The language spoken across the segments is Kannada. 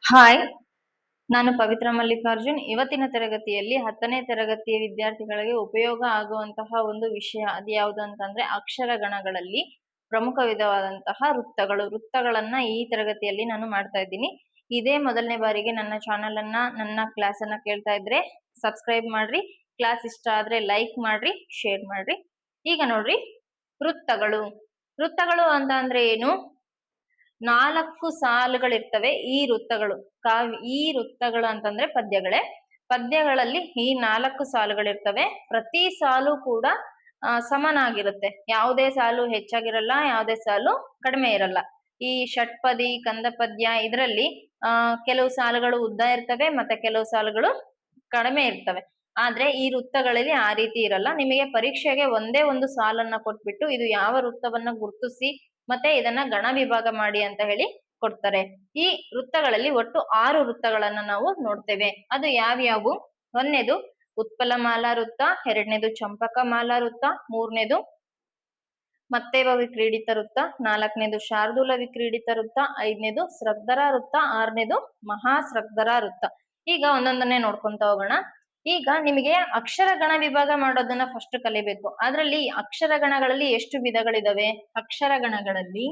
ಹಾಯ್, ನಾನು ಪವಿತ್ರ ಮಲ್ಲಿಕಾರ್ಜುನ್. ಇವತ್ತಿನ ತರಗತಿಯಲ್ಲಿ 10ನೇ ತರಗತಿಯ ವಿದ್ಯಾರ್ಥಿಗಳಿಗೆ ಉಪಯೋಗ ಆಗುವಂತಹ ಒಂದು ವಿಷಯ ಅದು ಯಾವುದು ಅಂತಂದ್ರೆ ಅಕ್ಷರಗಣಗಳಲ್ಲಿ ಪ್ರಮುಖ ವಿಧವಾದಂತಹ ವೃತ್ತಗಳನ್ನ ಈ ತರಗತಿಯಲ್ಲಿ ನಾನು ಮಾಡ್ತಾ ಇದ್ದೀನಿ. ಇದೇ ಮೊದಲನೇ ಬಾರಿಗೆ ನನ್ನ ಚಾನೆಲ್ ಅನ್ನ ನನ್ನ ಕ್ಲಾಸ್ ಅನ್ನ ಕೇಳ್ತಾ ಇದ್ರೆ ಸಬ್ಸ್ಕ್ರೈಬ್ ಮಾಡ್ರಿ. ಕ್ಲಾಸ್ ಇಷ್ಟ ಆದ್ರೆ ಲೈಕ್ ಮಾಡ್ರಿ, ಶೇರ್ ಮಾಡ್ರಿ. ಈಗ ನೋಡ್ರಿ, ವೃತ್ತಗಳು ಅಂತ ಅಂದ್ರೆ ಏನು? 4 ಸಾಲುಗಳಿರ್ತವೆ ಈ ವೃತ್ತಗಳು ಅಂತಂದ್ರೆ ಪದ್ಯಗಳಲ್ಲಿ ಈ 4 ಸಾಲುಗಳಿರ್ತವೆ. ಪ್ರತಿ ಸಾಲು ಕೂಡ ಸಮನಾಗಿರುತ್ತೆ. ಯಾವುದೇ ಸಾಲು ಹೆಚ್ಚಾಗಿರಲ್ಲ, ಯಾವುದೇ ಸಾಲು ಕಡಿಮೆ ಇರಲ್ಲ. ಈ ಷಟ್ಪದಿ, ಕಂದಪದ್ಯ ಇದರಲ್ಲಿ ಕೆಲವು ಸಾಲುಗಳು ಉದ್ದ ಇರ್ತವೆ, ಮತ್ತೆ ಕೆಲವು ಸಾಲುಗಳು ಕಡಿಮೆ ಇರ್ತವೆ. ಆದ್ರೆ ಈ ವೃತ್ತಗಳಲ್ಲಿ ಆ ರೀತಿ ಇರಲ್ಲ. ನಿಮಗೆ ಪರೀಕ್ಷೆಗೆ ಒಂದೇ ಒಂದು ಸಾಲನ್ನ ಕೊಟ್ಬಿಟ್ಟು ಇದು ಯಾವ ವೃತ್ತವನ್ನ ಗುರುತಿಸಿ ಮತ್ತೆ ಇದನ್ನ ಗಣ ವಿಭಾಗ ಮಾಡಿ ಅಂತ ಹೇಳಿ ಕೊಡ್ತಾರೆ. ಈ ವೃತ್ತಗಳಲ್ಲಿ ಒಟ್ಟು 6 ವೃತ್ತಗಳನ್ನ ನಾವು ನೋಡ್ತೇವೆ. ಅದು ಯಾವ್ಯಾವು? 1ನೇದು ಉತ್ಪಲಮಾಲಾ ವೃತ್ತ, 2ನೇದು ಚಂಪಕಮಾಲಾ ವೃತ್ತ, 3ನೇದು ಮತ್ತೇವ ವಿಕ್ರೀಡಿತ ವೃತ್ತ, 4ನೇದು ಶಾರ್ದೂಲ ವಿಕ್ರೀಡಿತ ವೃತ್ತ, 5ನೇದು ಸ್ರಗ್ಧರ ವೃತ್ತ, 6ನೇದು ಮಹಾಸ್ರಗ್ಧರ ವೃತ್ತ. ಈಗ ಒಂದೊಂದನ್ನೇ ನೋಡ್ಕೊಂತ ಹೋಗೋಣ. ಈಗ ನಿಮಗೆ ಅಕ್ಷರಗಣ ವಿಭಾಗ ಮಾಡೋದನ್ನ ಫಸ್ಟ್ ಕಲಿಬೇಕು. ಅದರಲ್ಲಿ ಅಕ್ಷರಗಣಗಳಲ್ಲಿ ಎಷ್ಟು ವಿಧಗಳಿದಾವೆ? ಅಕ್ಷರಗಣಗಳಲ್ಲಿ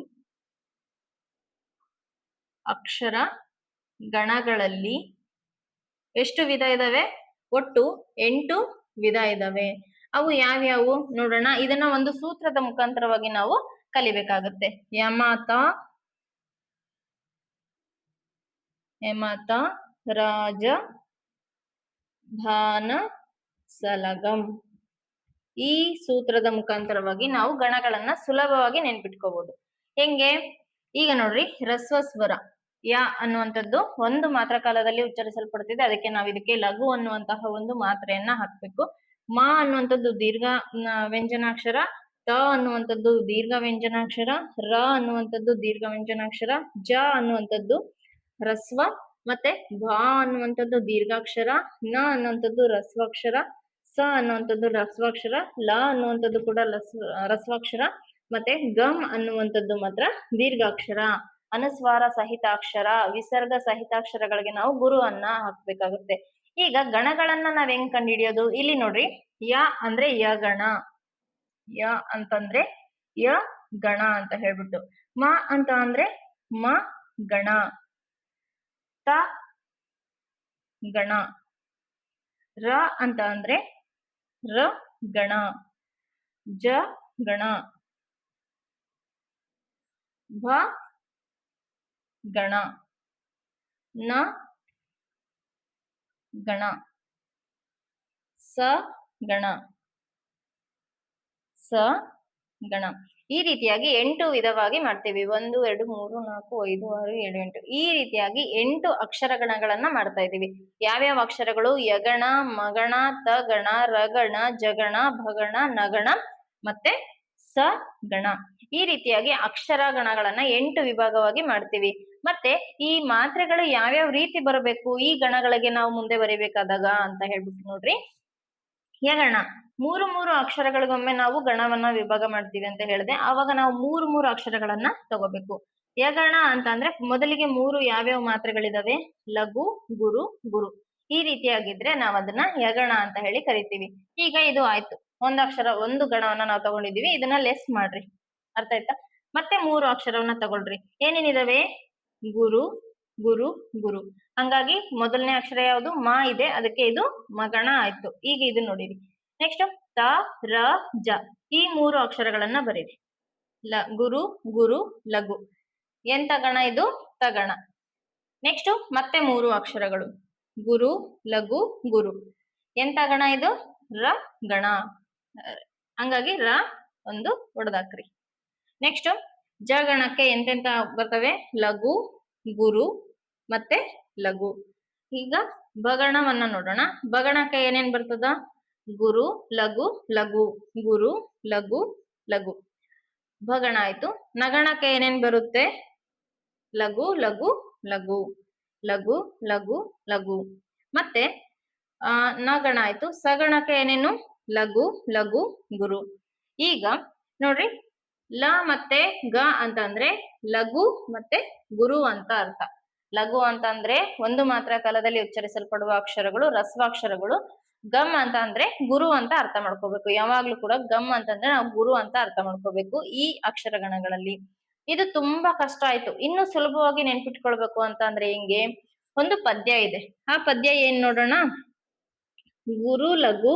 ಎಷ್ಟು ವಿಧ ಇದಾವೆ? ಒಟ್ಟು 8 ವಿಧ ಇದಾವೆ. ಅವು ಯಾವ್ಯಾವು ನೋಡೋಣ. ಇದನ್ನ ಒಂದು ಸೂತ್ರದ ಮುಖಾಂತರವಾಗಿ ನಾವು ಕಲಿಬೇಕಾಗುತ್ತೆ. ಯಮತ, ರಾಜ, ಧಾನ, ಸಲಗಂ. ಈ ಸೂತ್ರದ ಮುಖಾಂತರವಾಗಿ ನಾವು ಗಣಗಳನ್ನ ಸುಲಭವಾಗಿ ನೆನ್ಪಿಟ್ಕೋಬಹುದು. ಹೆಂಗೆ? ಈಗ ನೋಡ್ರಿ, ಹ್ರಸ್ವ ಸ್ವರ ಯ ಅನ್ನುವಂಥದ್ದು ಒಂದು ಮಾತ್ರ ಕಾಲದಲ್ಲಿ ಉಚ್ಚರಿಸಲ್ಪಡುತ್ತಿದೆ. ಅದಕ್ಕೆ ನಾವು ಇದಕ್ಕೆ ಲಘು ಅನ್ನುವಂತಹ ಒಂದು ಮಾತ್ರೆಯನ್ನ ಹಾಕ್ಬೇಕು. ಮ ಅನ್ನುವಂಥದ್ದು ದೀರ್ಘ ವ್ಯಂಜನಾಕ್ಷರ, ತ ಅನ್ನುವಂಥದ್ದು ದೀರ್ಘ ವ್ಯಂಜನಾಕ್ಷರ, ರ ಅನ್ನುವಂಥದ್ದು ದೀರ್ಘ ವ್ಯಂಜನಾಕ್ಷರ, ಜ ಅನ್ನುವಂಥದ್ದು ಹ್ರಸ್ವ, ಮತ್ತೆ ಭ ಅನ್ನುವಂಥದ್ದು ದೀರ್ಘಾಕ್ಷರ, ನ ಅನ್ನುವಂಥದ್ದು ರಸ್ವಾಕ್ಷರ, ಸ ಅನ್ನುವಂಥದ್ದು ರಸ್ವಾಕ್ಷರ, ಲ ಅನ್ನುವಂಥದ್ದು ಕೂಡ ರಸ್ವಾಕ್ಷರ, ಮತ್ತೆ ಗಮ್ ಅನ್ನುವಂಥದ್ದು ಮಾತ್ರ ದೀರ್ಘಾಕ್ಷರ. ಅನುಸ್ವಾರ ಸಹಿತಾಕ್ಷರ, ವಿಸರ್ಗ ಸಹಿತಾಕ್ಷರಗಳಿಗೆ ನಾವು ಗುರುವನ್ನ ಹಾಕ್ಬೇಕಾಗುತ್ತೆ. ಈಗ ಗಣಗಳನ್ನ ನಾವ್ ಹೆಂಗ್ ಕಂಡುಹಿಡಿಯೋದು? ಇಲ್ಲಿ ನೋಡ್ರಿ, ಯ ಅಂದ್ರೆ ಯಗಣ, ಯ ಅಂತಂದ್ರೆ ಯ ಗಣ ಅಂತ ಹೇಳ್ಬಿಟ್ಟು, ಮ ಅಂತ ಅಂದ್ರೆ ಮ ಗಣ, ತ ಗಣ, ರ ಅಂತ ಅಂದ್ರೆ ರ ಗಣ, ಜ ಗಣ, ಭ ಗಣ, ನ ಗಣ, ಸ ಗಣ, ಸ ಗಣ. ಈ ರೀತಿಯಾಗಿ 8 ವಿಧವಾಗಿ ಮಾಡ್ತೀವಿ. 1, 2, 3, 4, 5, 6, 7, 8 ಈ ರೀತಿಯಾಗಿ 8 ಅಕ್ಷರಗಣಗಳನ್ನ ಮಾಡ್ತಾ ಇದೀವಿ. ಯಾವ್ಯಾವ ಅಕ್ಷರಗಳು? ಯಗಣ, ಮಗಣ, ತಗಣ, ರಗಣ, ಜಗಣ, ಭಗಣ, ನಗಣ, ಮತ್ತೆ ಸ ಗಣ. ಈ ರೀತಿಯಾಗಿ ಅಕ್ಷರಗಣಗಳನ್ನ 8 ವಿಭಾಗವಾಗಿ ಮಾಡ್ತೀವಿ. ಮತ್ತೆ ಈ ಮಾತ್ರೆಗಳು ಯಾವ್ಯಾವ ರೀತಿ ಬರಬೇಕು ಈ ಗಣಗಳಿಗೆ ನಾವು ಮುಂದೆ ಬರೀಬೇಕಾದಾಗ ಅಂತ ಹೇಳ್ಬಿಟ್ಟು ನೋಡ್ರಿ, ಯಗಣ 3 ಅಕ್ಷರಗಳಿಗೊಮ್ಮೆ ನಾವು ಗಣವನ್ನ ವಿಭಾಗ ಮಾಡ್ತೀವಿ ಅಂತ ಹೇಳಿದೆ. ಆವಾಗ ನಾವು 3 ಅಕ್ಷರಗಳನ್ನ ತಗೋಬೇಕು. ಯಗಣ ಅಂತ ಅಂದ್ರೆ ಮೊದಲಿಗೆ 3 ಯಾವ್ಯಾವ ಮಾತ್ರೆಗಳಿದಾವೆ? ಲಘು, ಗುರು, ಗುರು. ಈ ರೀತಿಯಾಗಿದ್ರೆ ನಾವ್ ಅದನ್ನ ಯಗಣ ಅಂತ ಹೇಳಿ ಕರಿತೀವಿ. ಈಗ ಇದು ಆಯ್ತು, ಒಂದು ಗಣವನ್ನ ನಾವು ತಗೊಂಡಿದೀವಿ. ಇದನ್ನ ಲೆಸ್ ಮಾಡ್ರಿ, ಅರ್ಥ ಆಯ್ತಾ? ಮತ್ತೆ 3 ಅಕ್ಷರವನ್ನ ತಗೊಳ್ರಿ. ಏನೇನಿದಾವೆ? ಗುರು, ಗುರು, ಗುರು. ಹಂಗಾಗಿ ಮೊದಲನೇ ಅಕ್ಷರ ಯಾವುದು? ಮ ಇದೆ, ಅದಕ್ಕೆ ಇದು ಮಗಣ ಆಯ್ತು. ಈಗ ಇದು ನೋಡಿರಿ. ನೆಕ್ಸ್ಟ್ ತ, ರ, ಜ ಈ 3 ಅಕ್ಷರಗಳನ್ನ ಬರೀರಿ. ಗುರು, ಗುರು, ಲಘು. ಎಂತ ಗಣ ಇದು? ತಗಣ. ನೆಕ್ಸ್ಟ್ ಮತ್ತೆ 3 ಅಕ್ಷರಗಳು, ಗುರು, ಲಘು, ಗುರು. ಎಂತ ಗಣ ಇದು? ರ ಗಣ. ಹಂಗಾಗಿ ರ ಒಂದು ಹೊಡೆದಾಕ್ರಿ. ನೆಕ್ಸ್ಟ್ ಜ ಗಣಕ್ಕೆ ಎಂತೆಂತ ಬರ್ತವೆ? ಲಘು, ಗುರು, ಮತ್ತೆ ಲಘು. ಈಗ ಬಗಣವನ್ನ ನೋಡೋಣ. ಬಗಣಕ್ಕೆ ಏನೇನ್ ಬರ್ತದ? ಗುರು, ಲಘು, ಲಘು, ಗುರು, ಲಘು, ಲಘು. ಭಗಣ ಆಯ್ತು. ನಗಣಕ್ಕೆ ಏನೇನ್ ಬರುತ್ತೆ? ಲಘು, ಲಘು, ಲಘು, ಲಘು, ಲಘು, ಲಘು. ಮತ್ತೆ ನಗಣ ಆಯ್ತು. ಸಗಣಕ್ಕೆ ಏನೇನು? ಲಘು, ಲಘು, ಗುರು. ಈಗ ನೋಡ್ರಿ, ಲ ಮತ್ತೆ ಗ ಅಂತ ಅಂದ್ರೆ ಲಘು ಮತ್ತೆ ಗುರು ಅಂತ ಅರ್ಥ. ಲಘು ಅಂತಂದ್ರೆ ಒಂದು ಮಾತ್ರ ಕಾಲದಲ್ಲಿ ಉಚ್ಚರಿಸಲ್ಪಡುವ ಅಕ್ಷರಗಳು ರಸ್ವಾಕ್ಷರಗಳು. ಗಮ್ ಅಂತ ಅಂದ್ರೆ ಗುರು ಅಂತ ಅರ್ಥ ಮಾಡ್ಕೋಬೇಕು. ಯಾವಾಗ್ಲೂ ಕೂಡ ಗಮ್ ಅಂತಂದ್ರೆ ನಾವು ಗುರು ಅಂತ ಅರ್ಥ ಮಾಡ್ಕೋಬೇಕು ಈ ಅಕ್ಷರಗಣಗಳಲ್ಲಿ. ಇದು ತುಂಬಾ ಕಷ್ಟ ಆಯ್ತು. ಇನ್ನು ಸುಲಭವಾಗಿ ನೆನ್ಪಿಟ್ಕೊಳ್ಬೇಕು ಅಂತ ಅಂದ್ರೆ ಹಿಂಗೆ ಒಂದು ಪದ್ಯ ಇದೆ. ಆ ಪದ್ಯ ಏನ್ ನೋಡೋಣ. ಗುರು ಲಘು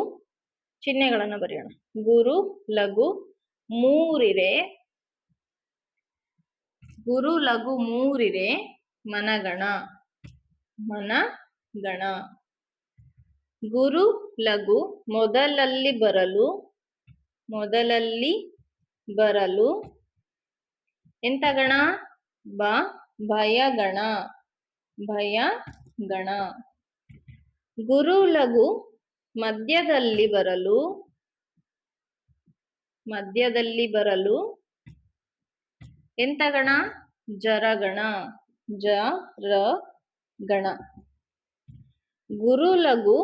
ಚಿಹ್ನೆಗಳನ್ನ ಬರೆಯೋಣ. ಗುರು ಲಘು ಮೂರಿರೆ, ಗುರು ಲಘು ಮೂರಿರೆ ಮನಗಣ, ಮನಗಣ. ಗುರು ಲಘು ಮೊದಲಲ್ಲಿ ಬರಲು, ಮೊದಲಲ್ಲಿ ಬರಲು ಎಂತ ಗಣ? ಭಯಗಣ, ಭಯಗಣ. ಗುರು ಲಘು ಮಧ್ಯದಲ್ಲಿ ಬರಲು, ಮಧ್ಯದಲ್ಲಿ ಬರಲು ಎಂತ ಗಣ? ಜರಗಣ, ಜರಗಣ. ಗುರು ಲಘು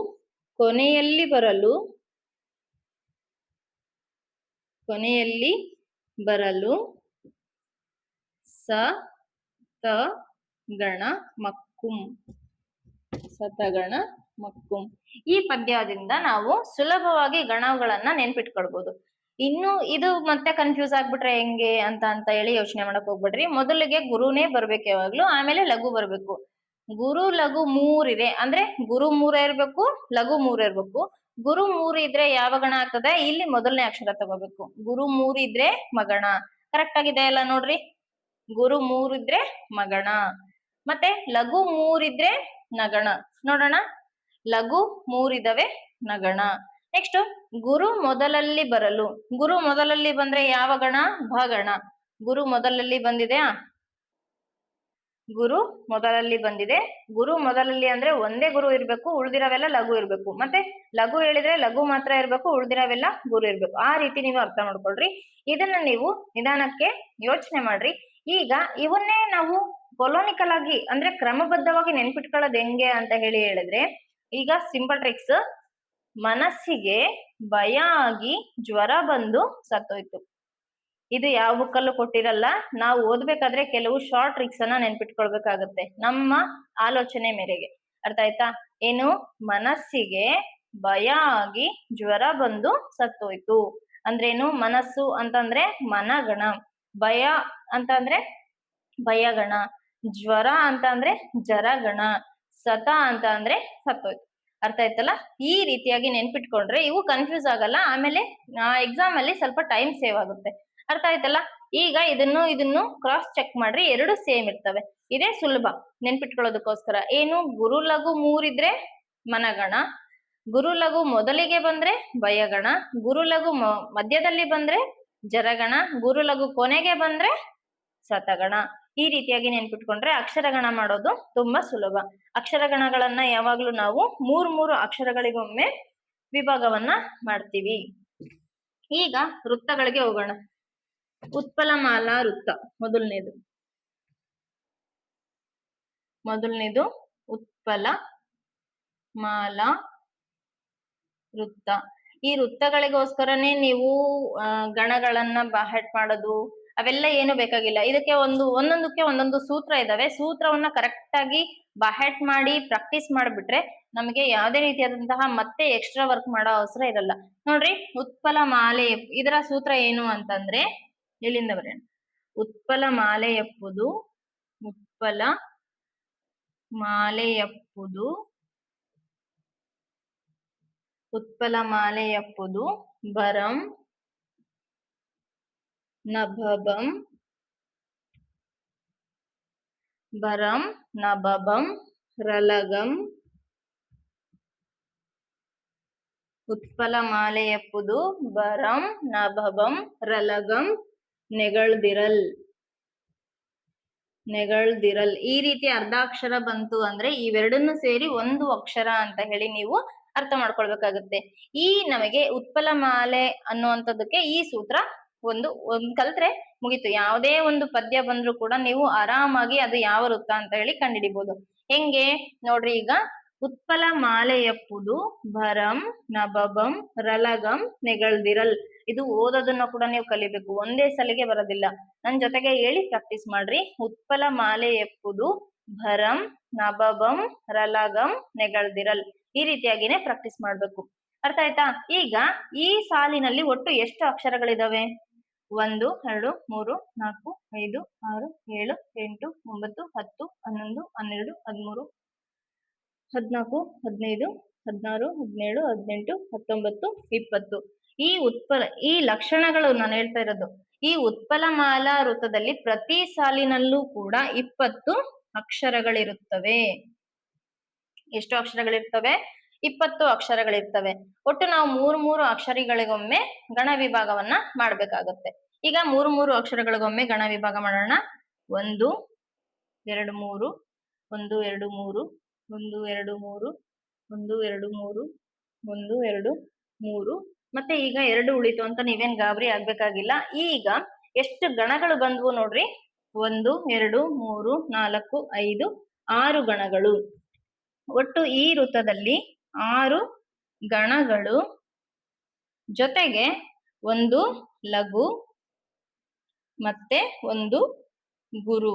ಕೊನೆಯಲ್ಲಿ ಬರಲು, ಕೊನೆಯಲ್ಲಿ ಬರಲು ಸತಗಣ ಮಕ್ಕುಂ, ಸತಗಣ ಮಕ್ಕುಂ. ಈ ಪದ್ಯದಿಂದ ನಾವು ಸುಲಭವಾಗಿ ಗಣಗಳನ್ನ ನೆನ್ಪಿಟ್ಕೊಳ್ಬಹುದು. ಇನ್ನು ಇದು ಮತ್ತೆ ಕನ್ಫ್ಯೂಸ್ ಆಗ್ಬಿಟ್ರೆ ಹೆಂಗೆ ಅಂತ ಹೇಳಿ ಯೋಚನೆ ಮಾಡಕ್ ಹೋಗ್ಬಿಡ್ರಿ. ಮೊದಲಿಗೆ ಗುರುನೇ ಬರ್ಬೇಕು ಯಾವಾಗ್ಲೂ, ಆಮೇಲೆ ಲಘು ಬರ್ಬೇಕು. ಗುರು ಲಘು ಮೂರಿದೆ ಅಂದ್ರೆ ಗುರು ಮೂರೇ ಇರ್ಬೇಕು, ಲಘು ಮೂರೇ ಇರ್ಬೇಕು. ಗುರು ಮೂರು ಇದ್ರೆ ಯಾವ ಗಣ ಆಗ್ತದೆ? ಇಲ್ಲಿ ಮೊದಲನೇ ಅಕ್ಷರ ತಗೋಬೇಕು. ಗುರು ಮೂರು ಇದ್ರೆ ಮಗಣ. ಕರೆಕ್ಟ್ ಆಗಿದೆ ಅಲ್ಲ ನೋಡ್ರಿ. ಗುರು ಮೂರಿದ್ರೆ ಮಗಣ. ಮತ್ತೆ ಲಘು ಮೂರಿದ್ರೆ ನಗಣ. ನೋಡೋಣ, ಲಘು ಮೂರಿದವೆ ನಗಣ. ನೆಕ್ಸ್ಟ್ ಗುರು ಮೊದಲಲ್ಲಿ ಬರಲು. ಗುರು ಮೊದಲಲ್ಲಿ ಬಂದ್ರೆ ಯಾವ ಗಣ? ಭಗಣ. ಗುರು ಮೊದಲಲ್ಲಿ ಬಂದಿದೆಯಾ? ಗುರು ಮೊದಲಲ್ಲಿ ಬಂದಿದೆ. ಗುರು ಮೊದಲಲ್ಲಿ ಅಂದ್ರೆ ಒಂದೇ ಗುರು ಇರ್ಬೇಕು, ಉಳ್ದಿರವೆಲ್ಲ ಲಘು ಇರ್ಬೇಕು. ಮತ್ತೆ ಲಘು ಹೇಳಿದ್ರೆ ಲಘು ಮಾತ್ರ ಇರ್ಬೇಕು, ಉಳ್ದಿರವೆಲ್ಲ ಗುರು ಇರ್ಬೇಕು. ಆ ರೀತಿ ನೀವು ಅರ್ಥ ಮಾಡ್ಕೊಳ್ರಿ. ಇದನ್ನ ನೀವು ನಿಧಾನಕ್ಕೆ ಯೋಚನೆ ಮಾಡ್ರಿ. ಈಗ ಇವನ್ನೇ ನಾವು ಕೊಲೋನಿಕಲ್ ಆಗಿ ಅಂದ್ರೆ ಕ್ರಮಬದ್ಧವಾಗಿ ನೆನ್ಪಿಟ್ಕೊಳ್ಳೋದು ಹೆಂಗೆ ಅಂತ ಹೇಳಿದ್ರೆ, ಈಗ ಸಿಂಪಲ್ ಟ್ರಿಕ್ಸ್. ಮನಸ್ಸಿಗೆ ಭಯ ಆಗಿ ಜ್ವರ ಬಂದು ಸತ್ತೋಯ್ತು. ಇದು ಯಾವ ಬುಕ್ಕಲ್ಲೂ ಕೊಟ್ಟಿರಲ್ಲ. ನಾವು ಓದ್ಬೇಕಾದ್ರೆ ಕೆಲವು ಶಾರ್ಟ್ ಟ್ರಿಕ್ಸ್ ಅನ್ನ ನೆನ್ಪಿಟ್ಕೊಳ್ಬೇಕಾಗತ್ತೆ ನಮ್ಮ ಆಲೋಚನೆ ಮೇರೆಗೆ. ಅರ್ಥ ಆಯ್ತಾ? ಏನು? ಮನಸ್ಸಿಗೆ ಭಯ ಆಗಿ ಜ್ವರ ಬಂದು ಸತ್ತೋಯ್ತು ಅಂದ್ರೇನು? ಮನಸ್ಸು ಅಂತಂದ್ರೆ ಮನಗಣ, ಭಯ ಅಂತಂದ್ರೆ ಭಯಗಣ, ಜ್ವರ ಅಂತ ಅಂದ್ರೆ ಜರಗಣ, ಸತ ಅಂತ ಅಂದ್ರೆ ಸತ್ತೋಯ್ತು. ಅರ್ಥ ಆಯ್ತಲ್ಲ? ಈ ರೀತಿಯಾಗಿ ನೆನ್ಪಿಟ್ಕೊಂಡ್ರೆ ಇವು ಕನ್ಫ್ಯೂಸ್ ಆಗಲ್ಲ. ಆಮೇಲೆ ಎಕ್ಸಾಮ್ ಅಲ್ಲಿ ಸ್ವಲ್ಪ ಟೈಮ್ ಸೇವ್ ಆಗುತ್ತೆ. ಅರ್ಥ ಆಯ್ತಲ್ಲ? ಈಗ ಇದನ್ನು ಕ್ರಾಸ್ ಚೆಕ್ ಮಾಡ್ರಿ. ಎರಡು ಸೇಮ್ ಇರ್ತವೆ. ಇದೇ ಸುಲಭ ನೆನ್ಪಿಟ್ಕೊಳ್ಳೋದಕ್ಕೋಸ್ಕರ. ಏನು? ಗುರು ಲಘು ಮೂರಿದ್ರೆ ಮನಗಣ, ಗುರು ಲಘು ಮೊದಲಿಗೆ ಬಂದ್ರೆ ಭಯಗಣ, ಗುರು ಲಘು ಮಧ್ಯದಲ್ಲಿ ಬಂದ್ರೆ ಜರಗಣ, ಗುರು ಲಘು ಕೊನೆಗೆ ಬಂದ್ರೆ ಸತಗಣ. ಈ ರೀತಿಯಾಗಿ ನೆನ್ಪಿಟ್ಕೊಂಡ್ರೆ ಅಕ್ಷರಗಣ ಮಾಡೋದು ತುಂಬಾ ಸುಲಭ. ಅಕ್ಷರಗಣಗಳನ್ನ ಯಾವಾಗ್ಲೂ ನಾವು ಮೂರು ಅಕ್ಷರಗಳಿಗೊಮ್ಮೆ ವಿಭಾಗವನ್ನ ಮಾಡ್ತೀವಿ. ಈಗ ವೃತ್ತಗಳಿಗೆ ಹೋಗೋಣ. ಉತ್ಪಲಮಾಲಾ ವೃತ್ತ ಮೊದಲನೇದು ಉತ್ಪಲ ಮಾಲಾ ವೃತ್ತ. ಈ ವೃತ್ತಗಳಿಗೋಸ್ಕರನೇ ನೀವು ಗಣಗಳನ್ನ ಬಾಹೆಟ್ ಮಾಡೋದು ಅವೆಲ್ಲ ಏನು ಬೇಕಾಗಿಲ್ಲ. ಇದಕ್ಕೆ ಒಂದೊಂದಕ್ಕೆ ಒಂದೊಂದು ಸೂತ್ರ ಇದಾವೆ. ಸೂತ್ರವನ್ನ ಕರೆಕ್ಟ್ ಆಗಿ ಬಾಹೆಟ್ ಮಾಡಿ ಪ್ರಾಕ್ಟೀಸ್ ಮಾಡ್ಬಿಟ್ರೆ ನಮಗೆ ಯಾವುದೇ ರೀತಿಯಾದಂತಹ ಮತ್ತೆ ಎಕ್ಸ್ಟ್ರಾ ವರ್ಕ್ ಮಾಡೋ ಅವಸರ ಇರಲ್ಲ. ನೋಡ್ರಿ, ಉತ್ಪಲ ಮಾಲೆ, ಇದರ ಸೂತ್ರ ಏನು ಅಂತಂದ್ರೆ ಎಲ್ಲಿಂದ ಬರೆಯೋಣ. ಉತ್ಪಲ ಮಾಲೆ ಎಪ್ಪುದು, ಉತ್ಪಲ ಮಾಲೆ ಎಪ್ಪುದು, ಉತ್ಪಲ ಮಾಲೆ ಎಪ್ಪುದು ಬರಂ ನಭಬಂ, ಬರಂ ನಭಬಂ ರಲಗಂ. ಉತ್ಪಲ ಮಾಲೆ ಎಪ್ಪುದು ಬರಂ ನಭಬಂ ರಲಗಂ ನೆಗಳ್ದಿರಲ್, ನೆಗಳ್ದಿರಲ್. ಈ ರೀತಿ ಅರ್ಧಾಕ್ಷರ ಬಂತು ಅಂದ್ರೆ ಇವೆರಡನ್ನು ಸೇರಿ ಒಂದು ಅಕ್ಷರ ಅಂತ ಹೇಳಿ ನೀವು ಅರ್ಥ ಮಾಡ್ಕೊಳ್ಬೇಕಾಗುತ್ತೆ. ಈ ನಮಗೆ ಉತ್ಪಲ ಮಾಲೆ ಅನ್ನುವಂಥದ್ದಕ್ಕೆ ಈ ಸೂತ್ರ ಒಂದು ಕಲ್ತ್ರೆ ಮುಗೀತು. ಯಾವುದೇ ಒಂದು ಪದ್ಯ ಬಂದ್ರು ಕೂಡ ನೀವು ಆರಾಮಾಗಿ ಅದು ಯಾವ ವೃತ್ತ ಅಂತ ಹೇಳಿ ಕಂಡುಹಿಡಿಬಹುದು. ಹೆಂಗೆ ನೋಡ್ರಿ, ಈಗ ಉತ್ಪಲ ಮಾಲೆ ಎಪ್ಪುದು ಭರಂ ನಭಬಂ ರಲಗಂ ನೆಗಳ್ದಿರಲ್. ಇದು ಓದೋದನ್ನ ಕೂಡ ನೀವು ಕಲಿಬೇಕು. ಒಂದೇ ಸಲಿಗೆ ಬರೋದಿಲ್ಲ. ನನ್ ಜೊತೆಗೆ ಹೇಳಿ ಪ್ರಾಕ್ಟೀಸ್ ಮಾಡ್ರಿ. ಉತ್ಪಲ ಮಾಲೆ ಎಪ್ಪುದು ಭರಂ, ನಬಬಂ, ರಲಗಂ, ನೆಗಳ್ದಿರಲ್. ಈ ರೀತಿಯಾಗಿನೇ ಪ್ರಾಕ್ಟೀಸ್ ಮಾಡ್ಬೇಕು. ಅರ್ಥ ಆಯ್ತಾ? ಈಗ ಈ ಸಾಲಿನಲ್ಲಿ ಒಟ್ಟು ಎಷ್ಟು ಅಕ್ಷರಗಳಿದಾವೆ? 1 2 3 4 5 6 7 8 9 10 11 12 13 14 15 16 17 18 19 20. ಈ ಲಕ್ಷಣಗಳು ನಾನು ಹೇಳ್ತಾ ಇರೋದು. ಈ ಉತ್ಪಲಮಾಲಾ ವೃತ್ತದಲ್ಲಿ ಪ್ರತಿ ಸಾಲಿನಲ್ಲೂ ಕೂಡ 20 ಅಕ್ಷರಗಳಿರುತ್ತವೆ. ಎಷ್ಟು ಅಕ್ಷರಗಳಿರ್ತವೆ? 20 ಅಕ್ಷರಗಳಿರ್ತವೆ. ಒಟ್ಟು ನಾವು 3 ಅಕ್ಷರಗಳಿಗೊಮ್ಮೆ ಗಣ ವಿಭಾಗವನ್ನ ಮಾಡ್ಬೇಕಾಗತ್ತೆ. ಈಗ 3 ಅಕ್ಷರಗಳಿಗೊಮ್ಮೆ ಗಣ ವಿಭಾಗ ಮಾಡೋಣ. 1 2 3 1 2 3 1 2 3 1 2 3 1 2 3 ಮತ್ತೆ ಈಗ 2 ಉಳಿತು ಅಂತ ನೀವೇನ್ ಗಾಬರಿ ಆಗ್ಬೇಕಾಗಿಲ್ಲ. ಈಗ ಎಷ್ಟು ಗಣಗಳು ಬಂದ್ವು ನೋಡ್ರಿ. 1 2 3 4 5 6 ಗಣಗಳು. ಒಟ್ಟು ಈ ವೃತ್ತದಲ್ಲಿ 6 ಗಣಗಳು ಜೊತೆಗೆ ಒಂದು ಲಘು ಮತ್ತೆ ಒಂದು ಗುರು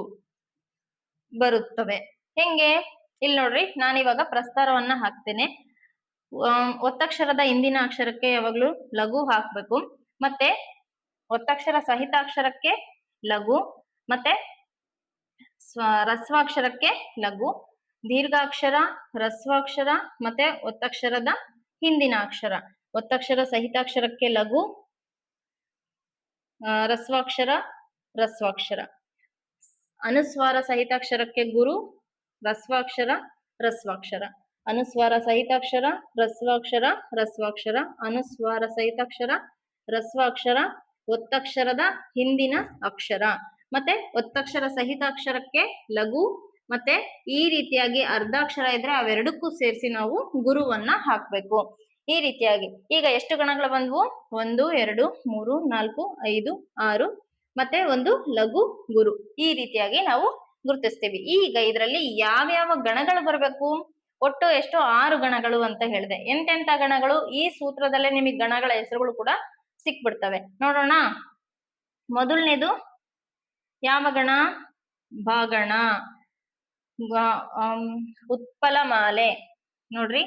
ಬರುತ್ತವೆ. ಹೆಂಗೆ? ಇಲ್ಲಿ ನೋಡ್ರಿ, ನಾನಿವಾಗ ಪ್ರಸ್ತಾರವನ್ನ ಹಾಕ್ತೇನೆ. ಒತ್ತಕ್ಷರದ ಹಿಂದಿನ ಅಕ್ಷರಕ್ಕೆ ಯಾವಾಗ್ಲೂ ಲಘು ಹಾಕ್ಬೇಕು, ಮತ್ತೆ ಒತ್ತಕ್ಷರ ಸಹಿತ ಅಕ್ಷರಕ್ಕೆ ಲಘು, ಮತ್ತೆ ರಸ್ವಾಕ್ಷರಕ್ಕೆ ಲಘು, ದೀರ್ಘಾಕ್ಷರ, ರಸ್ವಾಕ್ಷರ ಮತ್ತೆ ಒತ್ತಕ್ಷರದ ಹಿಂದಿನ ಅಕ್ಷರ. ಒತ್ತಕ್ಷರ ಸಹಿತಾಕ್ಷರಕ್ಕೆ ಲಘು, ರಸ್ವಾಕ್ಷರ, ಅನುಸ್ವಾರ ಸಹಿತಾಕ್ಷರಕ್ಕೆ ಗುರು, ರಸ್ವಾಕ್ಷರ, ಅನುಸ್ವಾರ ಸಹಿತಾಕ್ಷರ, ರಸ್ವಾಕ್ಷರ, ಅನುಸ್ವಾರ ಸಹಿತಾಕ್ಷರ, ರಸ್ವಾಕ್ಷರ, ಒತ್ತಕ್ಷರದ ಹಿಂದಿನ ಅಕ್ಷರ, ಮತ್ತೆ ಒತ್ತಕ್ಷರ ಸಹಿತಾಕ್ಷರಕ್ಕೆ ಲಘು, ಮತ್ತೆ ಈ ರೀತಿಯಾಗಿ ಅರ್ಧಾಕ್ಷರ ಇದ್ರೆ ಅವೆರಡಕ್ಕೂ ಸೇರಿಸಿ ನಾವು ಗುರುವನ್ನ ಹಾಕ್ಬೇಕು. ಈ ರೀತಿಯಾಗಿ ಈಗ ಎಷ್ಟು ಗಣಗಳು ಬಂದ್ವು? 1 2 3 4 5 6 ಮತ್ತೆ ಒಂದು ಲಘು ಗುರು. ಈ ರೀತಿಯಾಗಿ ನಾವು ಗುರುತಿಸ್ತೀವಿ. ಈಗ ಇದರಲ್ಲಿ ಯಾವ್ಯಾವ ಗಣಗಳು ಬರಬೇಕು? ಒಟ್ಟು ಎಷ್ಟು? 6 ಗಣಗಳು ಅಂತ ಹೇಳಿದೆ. ಎಂತೆಂತ ಗಣಗಳು? ಈ ಸೂತ್ರದಲ್ಲೇ ನಿಮಗೆ ಗಣಗಳ ಹೆಸರುಗಳು ಕೂಡ ಸಿಕ್ಬಿಡ್ತವೆ. ನೋಡೋಣ. ಮೊದಲನೇದು ಯಾವ ಗಣ? ಭಗಣ. ಉತ್ಪಲಮಾಲೆ. ನೋಡ್ರಿ,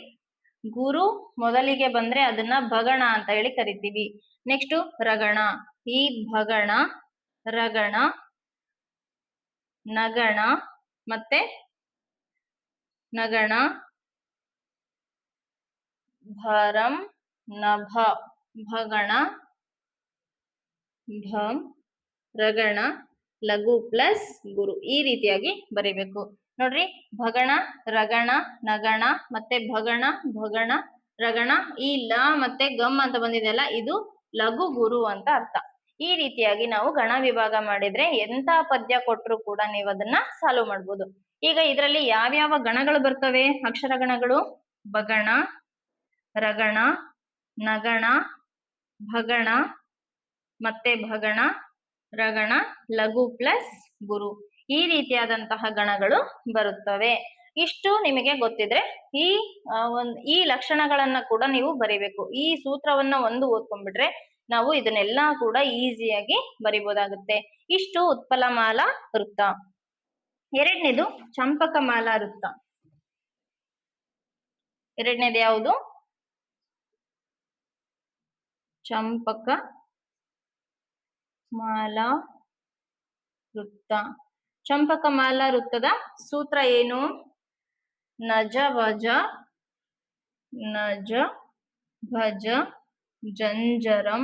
ಗುರು ಮೊದಲಿಗೆ ಬಂದ್ರೆ ಅದನ್ನ ಭಗಣ ಅಂತ ಹೇಳಿ ಕರಿತೀವಿ. ನೆಕ್ಸ್ಟ್ ರಗಣ. ಈ ಭಗಣ, ರಗಣ, ನಗಣ ಮತ್ತೆ ನಗಣ, ಭರಂ, ನಭ, ಭಗಣ, ಭಂ, ರಗಣ, ಲಘು ಪ್ಲಸ್ ಗುರು. ಈ ರೀತಿಯಾಗಿ ಬರೀಬೇಕು. ನೋಡ್ರಿ, ಭಗಣ, ರಗಣ, ನಗಣ ಮತ್ತೆ ಭಗಣ, ರಗಣ. ಈ ಲ ಮತ್ತೆ ಗಮ್ ಅಂತ ಬಂದಿದೆಯಲ್ಲ, ಇದು ಲಘು ಗುರು ಅಂತ ಅರ್ಥ. ಈ ರೀತಿಯಾಗಿ ನಾವು ಗಣ ವಿಭಾಗ ಮಾಡಿದ್ರೆ ಎಂತ ಪದ್ಯ ಕೊಟ್ಟರು ಕೂಡ ನೀವು ಅದನ್ನ ಸಾಲ್ವ್ ಮಾಡ್ಬೋದು. ಈಗ ಇದರಲ್ಲಿ ಯಾವ್ಯಾವ ಗಣಗಳು ಬರ್ತವೆ? ಅಕ್ಷರ ಗಣಗಳು: ಭಗಣ, ರಗಣ, ನಗಣ, ಭಗಣ ಮತ್ತೆ ಭಗಣ, ರಗಣ, ಲಘು ಪ್ಲಸ್ ಗುರು. ಈ ರೀತಿಯಾದಂತಹ ಗಣಗಳು ಬರುತ್ತವೆ. ಇಷ್ಟು ನಿಮಗೆ ಗೊತ್ತಿದ್ರೆ ಈ ಲಕ್ಷಣಗಳನ್ನ ಕೂಡ ನೀವು ಬರಿಬೇಕು. ಈ ಸೂತ್ರವನ್ನ ಒಂದು ಓದ್ಕೊಂಡ್ಬಿಟ್ರೆ ನಾವು ಇದನ್ನೆಲ್ಲ ಕೂಡ ಈಸಿಯಾಗಿ ಬರಿಬೋದಾಗುತ್ತೆ. ಇಷ್ಟು ಉತ್ಪಲಮಾಲಾ ವೃತ್ತ. ಎರಡನೇದು ಚಂಪಕಮಾಲಾ ವೃತ್ತ. ಎರಡನೇದು ಯಾವುದು? ಚಂಪಕ ಮಾಲಾ ವೃತ್ತ. ಚಂಪಕಮಾಲಾ ವೃತ್ತದ ಸೂತ್ರ ಏನು? ನಜ ಭಜ ಜಂಜರಂ,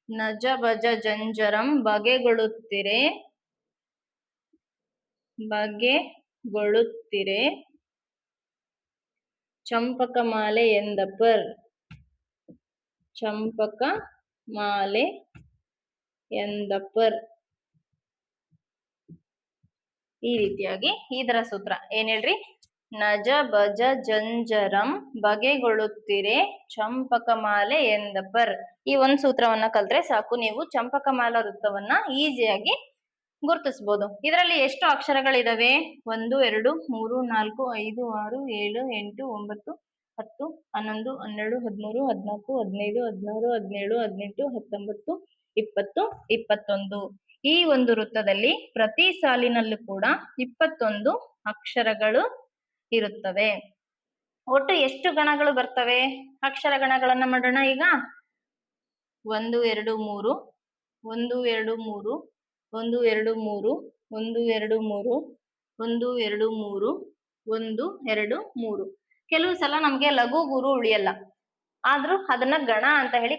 ನಜ ಭಜ ಜಂಜರಂ, ಬಗೆಗೊಳ್ಳುತ್ತಿರೆ ಚಂಪಕ ಮಾಲೆ ಎಂದಪರ್. ಚಂಪಕ ಮಾಲೆ ಎಂದಪರ್. ಈ ರೀತಿಯಾಗಿ ಇದರ ಸೂತ್ರ ಏನ್ ಹೇಳ್ರಿ? ನಜ ಭಜ ಜಂಜರಂ, ಬಗೆಗೊಳ್ಳುತ್ತಿರೆ ಚಂಪಕ ಮಾಲೆ ಎಂದಪರ್. ಈ ಒಂದ್ ಸೂತ್ರವನ್ನ ಕಲ್ತ್ರೆ ಸಾಕು, ನೀವು ಚಂಪಕಮಾಲಾ ವೃತ್ತವನ್ನ ಈಸಿಯಾಗಿ ಗುರುತಿಸಬಹುದು. ಇದರಲ್ಲಿ ಎಷ್ಟು ಅಕ್ಷರಗಳಿದಾವೆ? 1 2 3 4 5 6 7 8 9 10 11 12 13 14 15 16 17 18 19 20 21. ಈ ಒಂದು ವೃತ್ತದಲ್ಲಿ ಪ್ರತಿ ಸಾಲಿನಲ್ಲೂ ಕೂಡ 21 ಅಕ್ಷರಗಳು ಇರುತ್ತವೆ. ಒಟ್ಟು ಎಷ್ಟು ಗಣಗಳು ಬರ್ತವೆ? ಅಕ್ಷರ ಗಣಗಳನ್ನ ಮಾಡೋಣ ಈಗ. 1 2 3 1 2 3 1 2 3 1 2 3 1 2 3 1 2 3. ಕೆಲವು ಸಲ ನಮ್ಗೆ ಲಘು ಗುರು ಉಳಿಯಲ್ಲ, ಆದ್ರೂ ಅದನ್ನ ಗಣ ಅಂತ ಹೇಳಿ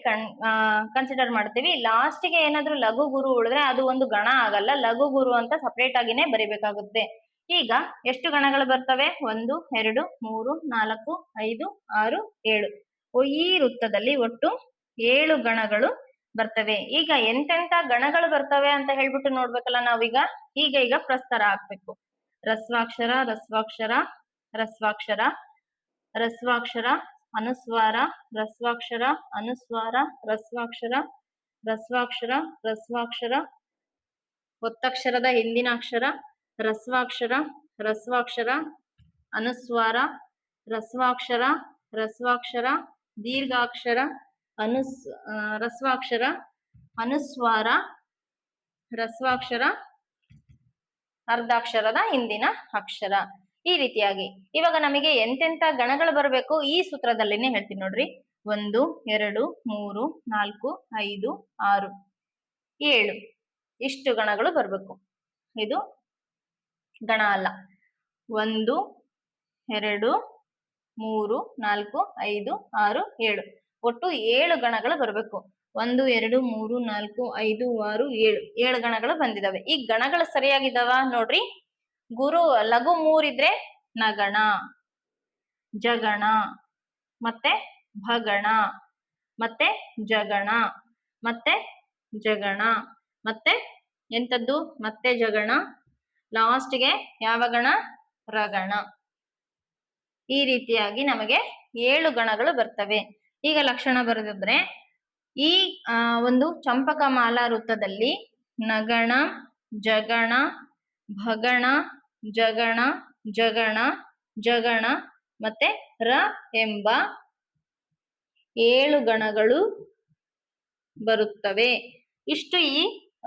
ಕನ್ಸಿಡರ್ ಮಾಡ್ತೀವಿ. ಲಾಸ್ಟಿಗೆ ಏನಾದ್ರೂ ಲಘು ಗುರು ಉಳಿದ್ರೆ ಅದು ಒಂದು ಗಣ ಆಗಲ್ಲ, ಲಘು ಗುರು ಅಂತ ಸಪರೇಟ್ ಆಗಿನೇ ಬರಿಬೇಕಾಗುತ್ತೆ. ಈಗ ಎಷ್ಟು ಗಣಗಳು ಬರ್ತವೆ? 1 2 3 4 5 6 7. ಈ ವೃತ್ತದಲ್ಲಿ ಒಟ್ಟು 7 ಗಣಗಳು ಬರ್ತವೆ. ಈಗ ಎಂತೆಂತ ಗಣಗಳು ಬರ್ತವೆ ಅಂತ ಹೇಳ್ಬಿಟ್ಟು ನೋಡ್ಬೇಕಲ್ಲ ನಾವೀಗ. ಈಗ ಪ್ರಸ್ತಾರ ಹಾಕ್ಬೇಕು. ರಸ್ವಾಕ್ಷರ ರಸ್ವಾಕ್ಷರ ರಸ್ವಾಕ್ಷರ ರಸ್ವಾಕ್ಷರ ಅನುಸ್ವಾರ ರಸ್ವಾಕ್ಷರ ಅನುಸ್ವಾರ ರಸ್ವಾಕ್ಷರ ರಸ್ವಾಕ್ಷರ ರಸ್ವಾಕ್ಷರ ಒತ್ತಕ್ಷರದ ಹಿಂದಿನ ಅಕ್ಷರ ರಸ್ವಾಕ್ಷರ ರಸ್ವಾಕ್ಷರ ಅನುಸ್ವಾರ ರಸ್ವಾಕ್ಷರ ರಸ್ವಾಕ್ಷರ ದೀರ್ಘಾಕ್ಷರ ರಸ್ವಾಕ್ಷರ ಅನುಸ್ವಾರ ರಸ್ವಾಕ್ಷರ ಅರ್ಧಾಕ್ಷರದ ಹಿಂದಿನ ಅಕ್ಷರ. ಈ ರೀತಿಯಾಗಿ ಇವಾಗ ನಮಗೆ ಎಂತೆಂತ ಗಣಗಳು ಬರಬೇಕು ಈ ಸೂತ್ರದಲ್ಲಿನೇ ಹೇಳ್ತೀನಿ ನೋಡ್ರಿ. 1 2 3 4 5 6 7 ಇಷ್ಟು ಗಣಗಳು ಬರ್ಬೇಕು. ಇದು ಗಣ ಅಲ್ಲ. 1 2 3 4 5 6 7 ಒಟ್ಟು 7 ಗಣಗಳು ಬರಬೇಕು. 1 2 3 4 5 6 7 ಗಣಗಳು ಬಂದಿದಾವೆ. ಈ ಗಣಗಳು ಸರಿಯಾಗಿದ್ದಾವ ನೋಡ್ರಿ. ಗುರು ಲಘು 3 ಇದ್ರೆ ನಗಣ, ಜಗಣ, ಮತ್ತೆ ಭಗಣ, ಮತ್ತೆ ಜಗಣ, ಮತ್ತೆ ಜಗಣ, ಮತ್ತೆ ಎಂತದ್ದು ಮತ್ತೆ ಜಗಣ, ಲಾಸ್ಟ್ಗೆ ಯಾವ ಗಣ? ರಗಣ. ಈ ರೀತಿಯಾಗಿ ನಮಗೆ 7 ಗಣಗಳು ಬರ್ತವೆ. ಈಗ ಲಕ್ಷಣ ಬರೆದಿದ್ರೆ ಈ ಒಂದು ಚಂಪಕಮಾಲ ವೃತ್ತದಲ್ಲಿ ನಗಣ, ಜಗಣ, ಭಗಣ, ಜಗಣ, ಜಗಣ, ಜಗಣ ಮತ್ತೆ ರ ಎಂಬ 7 ಗಣಗಳು ಬರುತ್ತವೆ. ಇಷ್ಟು ಈ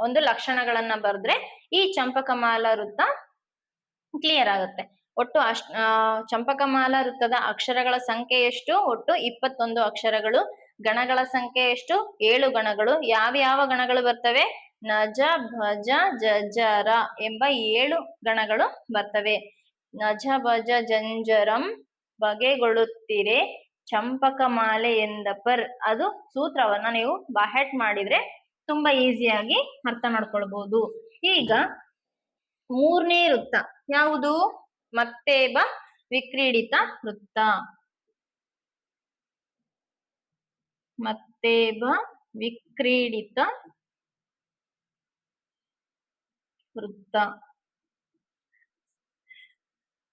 ಒಂದು ಲಕ್ಷಣಗಳನ್ನ ಬರೆದ್ರೆ ಈ ಚಂಪಕಮಾಲ ವೃತ್ತ ಕ್ಲಿಯರ್ ಆಗುತ್ತೆ. ಒಟ್ಟು ಚಂಪಕಮಾಲ ವೃತ್ತದ ಅಕ್ಷರಗಳ ಸಂಖ್ಯೆ ಎಷ್ಟು? ಒಟ್ಟು 21 ಅಕ್ಷರಗಳು. ಗಣಗಳ ಸಂಖ್ಯೆ ಎಷ್ಟು? 7 ಗಣಗಳು. ಯಾವ ಗಣಗಳು ಬರ್ತವೆ? ನಜ, ಭಜ, ಜಜರ ಎಂಬ 7 ಗಣಗಳು ಬರ್ತವೆ. ನಜ ಭಜ ಜಂಜರಂ ಬಗೆಗೊಳ್ಳುತ್ತಿರೆ ಚಂಪಕಮಾಲೆ ಎಂದಪರ್. ಅದು ಸೂತ್ರವನ್ನ ನೀವು ಬಾಹೆಟ್ ಮಾಡಿದ್ರೆ ತುಂಬಾ ಈಸಿಯಾಗಿ ಅರ್ಥ ಮಾಡ್ಕೊಳ್ಬಹುದು. ಈಗ 3ನೇ ವೃತ್ತ ಯಾವುದು? ಮತ್ತೇಬ ವಿಕ್ರೀಡಿತ ವೃತ್ತ. ಮತ್ತೇಬ ವಿಕ್ರೀಡಿತ ವೃತ್ತ.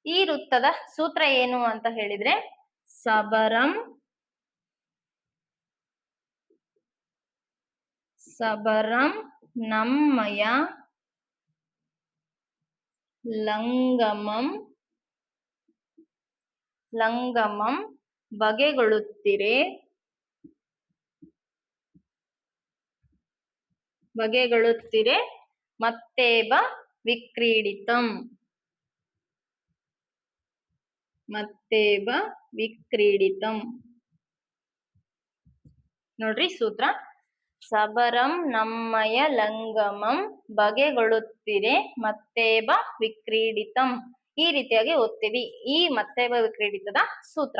ಈ ವೃತ್ತದ ಸೂತ್ರ ಏನು ಅಂತ ಹೇಳಿದ್ರೆ ಸಬರಂ ಸಬರಂ ನಮ್ಮಯ ಲಂಗಮಂ ಲಂಗಮಂ ಬಗೆಗೊಳ್ಳುತ್ತಿರೆ ಬಗೆಗೊಳ್ಳುತ್ತಿರೆ ಮತ್ತೇಬ ವಿಕ್ರೀಡಿತಂ ಮತ್ತೇಬ ವಿಕ್ರೀಡಿತಂ. ನೋಡ್ರಿ ಸೂತ್ರ. ಸಬರಂ ನಮ್ಮಯ ಲಂಗಮಂ ಬಗೆಗೊಳ್ಳುತ್ತಿರೆ ಮತ್ತೇಬ ವಿಕ್ರೀಡಿತಂ. ಈ ರೀತಿಯಾಗಿ ಓದ್ತೀವಿ ಈ ಮತ್ತೇಬ ವಿಕ್ರೀಡಿತದ ಸೂತ್ರ.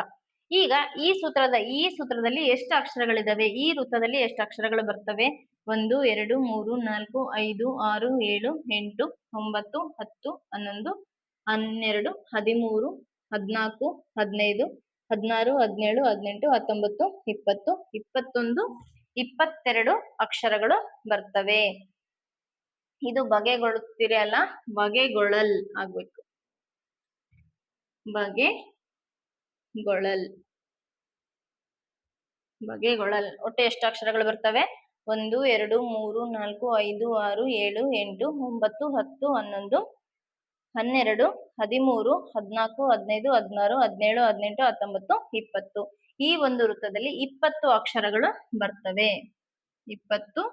ಈಗ ಈ ಸೂತ್ರದಲ್ಲಿ ಎಷ್ಟು ಅಕ್ಷರಗಳಿದಾವೆ? ಈ ವೃತ್ತದಲ್ಲಿ ಎಷ್ಟು ಅಕ್ಷರಗಳು ಬರ್ತವೆ? 1 2 3 4 5 6 7 8 9 10 11 12 13 14 15 16 17 18 19 20 21 22 ಅಕ್ಷರಗಳು ಬರ್ತವೆ. ಇದು ಬಗೆಗೊಳ್ಳುತ್ತಿರೆ ಅಲ್ಲ, ಬಗೆಗೊಳ್ಳಲ್ ಆಗ್ಬೇಕು. ಬಗೆಗೊಳ್ಳಲ್ ಬಗೆಗೊಳ್ಳಲ್. ಒಟ್ಟು ಎಷ್ಟು ಅಕ್ಷರಗಳು ಬರ್ತವೆ? 1 2 3 4 5 6 7 8 9 10 11 12 13 14 15 16 17 18 19 20. ಈ ಒಂದು ವೃತ್ತದಲ್ಲಿ 20 ಅಕ್ಷರಗಳು ಬರ್ತವೆ. 20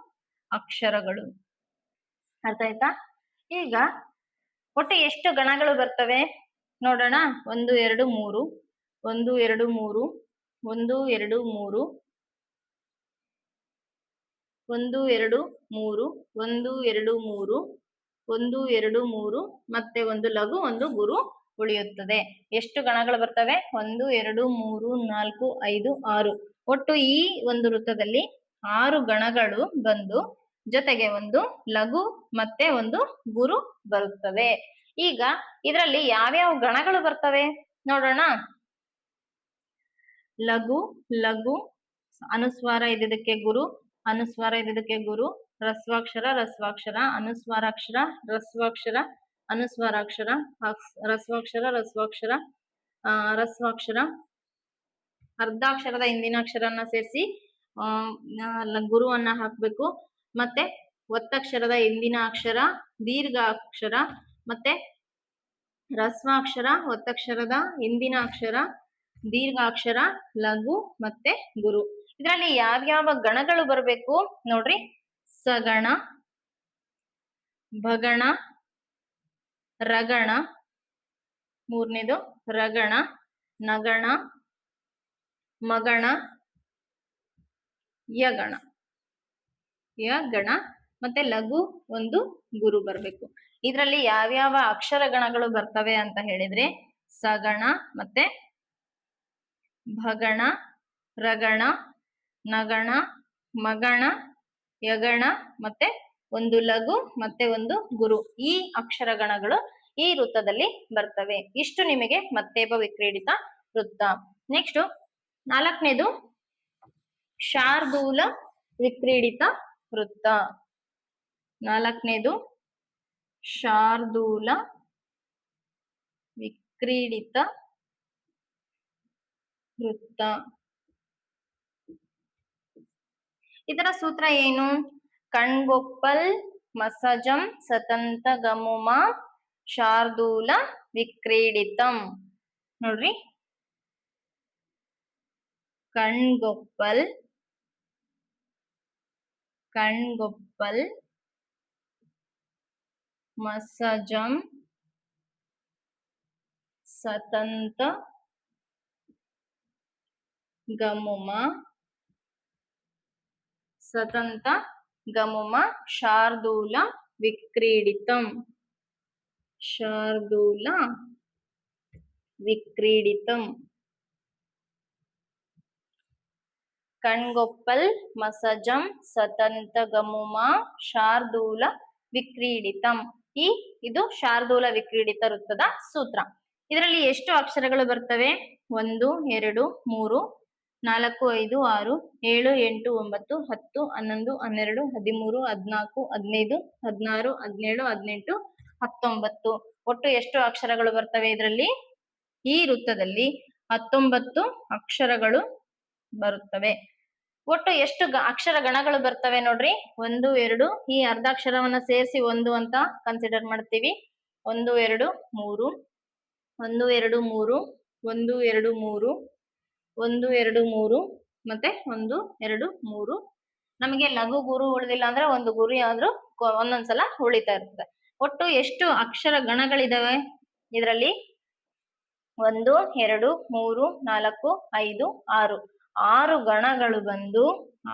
ಅಕ್ಷರಗಳು. ಅರ್ಥ ಆಯ್ತಾ? ಈಗ ಒಟ್ಟು ಎಷ್ಟು ಗಣಗಳು ಬರ್ತವೆ ನೋಡೋಣ. 1 2 3 1 2 3 1 2 3 1 2 3 1 2 3 1 2 3 ಮತ್ತೆ ಒಂದು ಲಘು ಒಂದು ಗುರು ಉಳಿಯುತ್ತದೆ. ಎಷ್ಟು ಗಣಗಳು ಬರ್ತವೆ? 1 2 3 4 5 6. ಒಟ್ಟು ಈ ಒಂದು ವೃತ್ತದಲ್ಲಿ 6 ಗಣಗಳು ಬಂದು ಜೊತೆಗೆ ಒಂದು ಲಘು ಮತ್ತೆ ಒಂದು ಗುರು ಬರುತ್ತವೆ. ಈಗ ಇದರಲ್ಲಿ ಯಾವ್ಯಾವ ಗಣಗಳು ಬರ್ತವೆ ನೋಡೋಣ. ಲಘು ಲಘು, ಅನುಸ್ವಾರ ಇದ್ದಕ್ಕೆ ಗುರು, ಅನುಸ್ವಾರ ಇದ್ದಕ್ಕೆ ಗುರು, ರಸ್ವಾಕ್ಷರ ರಸ್ವಾಕ್ಷರ, ಅನುಸ್ವಾರಾಕ್ಷರ ರಸ್ವಾಕ್ಷರ, ಅನುಸ್ವಾರಾಕ್ಷರ, ರಸ್ವಾಕ್ಷರ ರಸ್ವಾಕ್ಷರ, ರಸ್ವಾಕ್ಷರ, ಅರ್ಧಾಕ್ಷರದ ಹಿಂದಿನ ಅಕ್ಷರನ್ನ ಸೇರಿಸಿ ಗುರುವನ್ನ ಹಾಕ್ಬೇಕು. ಮತ್ತೆ ಒತ್ತಕ್ಷರದ ಹಿಂದಿನ ಅಕ್ಷರ ದೀರ್ಘ ಅಕ್ಷರ, ಮತ್ತೆ ರಸ್ವಾಕ್ಷರ ಒತ್ತಕ್ಷರದ ಹಿಂದಿನ ಅಕ್ಷರ ದೀರ್ಘಾಕ್ಷರ, ಲಘು ಮತ್ತೆ ಗುರು. ಇದರಲ್ಲಿ ಯಾವ್ಯಾವ ಗಣಗಳು ಬರಬೇಕು ನೋಡ್ರಿ. ಸಗಣ, ಭಗಣ, ರಗಣ, ಮೂರನೇದು ರಗಣ, ನಗಣ, ಮಗಣ, ಯಗಣ, ಯಗಣ ಮತ್ತೆ ಲಘು ಒಂದು ಗುರು ಬರಬೇಕು. ಇದರಲ್ಲಿ ಯಾವ್ಯಾವ ಅಕ್ಷರ ಗಣಗಳು ಬರ್ತವೆ ಅಂತ ಹೇಳಿದ್ರೆ ಸಗಣ ಮತ್ತೆ ಭಗಣ, ರಗಣ, ನಗಣ, ಮಗಣ, ಯಗಣ ಮತ್ತೆ ಒಂದು ಲಘು ಮತ್ತೆ ಒಂದು ಗುರು. ಈ ಅಕ್ಷರ ಗಣಗಳು ಈ ವೃತ್ತದಲ್ಲಿ ಬರ್ತವೆ. ಇಷ್ಟು ನಿಮಗೆ ಮತ್ತೇಬ ವಿಕ್ರೀಡಿತ ವೃತ್ತ. ನೆಕ್ಸ್ಟ್ 4ನೇದು ಶಾರ್ದೂಲ ವಿಕ್ರೀಡಿತ ವೃತ್ತ. 4ನೇದು ಶಾರ್ದೂಲ ವಿಕ್ರೀಡಿತ ವೃತ್ತ. ಇದರ ಸೂತ್ರ ಏನು? ಕಣ್ಗೊಪ್ಪಲ್ ಮಸಜಂ ಸತಂತ ಗಮುಮ ಶಾರ್ದೂಲ ವಿಕ್ರೀಡಿತಂ. ನೋಡ್ರಿ, ಕಣ್ಗೊಪ್ಪಲ್ ಕಣ್ಗೊಪ್ಪಲ್ ಮಸಜಂ ಸತಂತ ಗಮುಮ ಸತಂತ ಗಮುಮ ಶಾರ್ದೂಲ ವಿಕ್ರೀಡಿತಂ. ಶಾರ್ದೂಲ ವಿಕ್ರೀಡಿತಂ. ಕಣ್ಗೊಪ್ಪಲ್ ಮಸಜಂ ಸತಂತ ಗಮುಮ ಶಾರ್ದೂಲ ವಿಕ್ರೀಡಿತಂ. ಇದು ಶಾರ್ದೂಲ ವಿಕ್ರೀಡಿತ ವೃತ್ತದ ಸೂತ್ರ. ಇದರಲ್ಲಿ ಎಷ್ಟು ಅಕ್ಷರಗಳು ಬರ್ತವೆ? 1 2 3 4 5 6 7 8 9 10 11 12 13 14 15 16 17 18 19. ಒಟ್ಟು ಎಷ್ಟು ಅಕ್ಷರಗಳು ಬರ್ತವೆ ಇದರಲ್ಲಿ? ಈ ವೃತ್ತದಲ್ಲಿ 19 ಅಕ್ಷರಗಳು ಬರುತ್ತವೆ. ಒಟ್ಟು ಎಷ್ಟು ಅಕ್ಷರ ಗಣಗಳು ಬರ್ತವೆ ನೋಡ್ರಿ. 1 2 ಈ ಅರ್ಧಾಕ್ಷರವನ್ನ ಸೇರಿಸಿ 1 ಅಂತ ಕನ್ಸಿಡರ್ ಮಾಡ್ತೀವಿ. 1 2 3 1 2 3 1 2 3 1 2 3 ಮತ್ತೆ 1 2 3. ನಮಗೆ ಲಘು ಗುರು ಉಳಿದಿಲ್ಲ ಅಂದ್ರೆ ಒಂದು ಗುರು ಆದ್ರೂ ಒಂದೊಂದ್ಸಲ ಉಳಿತಾ ಇರ್ತದೆ. ಒಟ್ಟು ಎಷ್ಟು ಅಕ್ಷರ ಗಣಗಳಿದಾವೆ ಇದರಲ್ಲಿ? 1 2 3 4 5 6. 6 ಗಣಗಳು ಬಂದು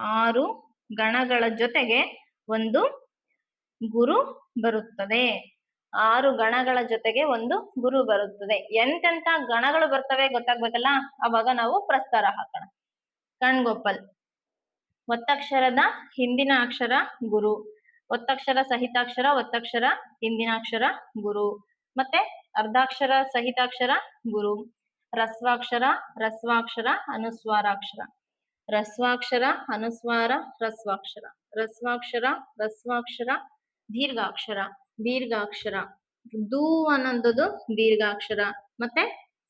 6 ಗಣಗಳ ಜೊತೆಗೆ ಒಂದು ಗುರು ಬರುತ್ತದೆ. 6 ಗಣಗಳ ಜೊತೆಗೆ ಒಂದು ಗುರು ಬರುತ್ತದೆ. ಎಂತೆಂತ ಗಣಗಳು ಬರ್ತವೆ ಗೊತ್ತಾಗ್ಬೇಕಲ್ಲ, ಅವಾಗ ನಾವು ಪ್ರಸ್ತಾರ ಹಾಕೋಣ. ಕಣ್ಗೊಪ್ಪಲ್ ಒತ್ತಕ್ಷರದ ಹಿಂದಿನ ಅಕ್ಷರ ಗುರು, ಒತ್ತಕ್ಷರ ಸಹಿತಾಕ್ಷರ ಒತ್ತಕ್ಷರ ಹಿಂದಿನ ಅಕ್ಷರ ಗುರು, ಮತ್ತೆ ಅರ್ಧಾಕ್ಷರ ಸಹಿತಾಕ್ಷರ ಗುರು, ರಸ್ವಾಕ್ಷರ ರಸ್ವಾಕ್ಷರ ಅನುಸ್ವಾರಾಕ್ಷರ, ರಸ್ವಾಕ್ಷರ ಅನುಸ್ವಾರ ರಸ್ವಾಕ್ಷರ, ರಸ್ವಾಕ್ಷರ ರಸ್ವಾಕ್ಷರ ದೀರ್ಘಾಕ್ಷರ ದೀರ್ಘಾಕ್ಷರ, ದೂ ಅನ್ನೋದು ದೀರ್ಘಾಕ್ಷರ, ಮತ್ತೆ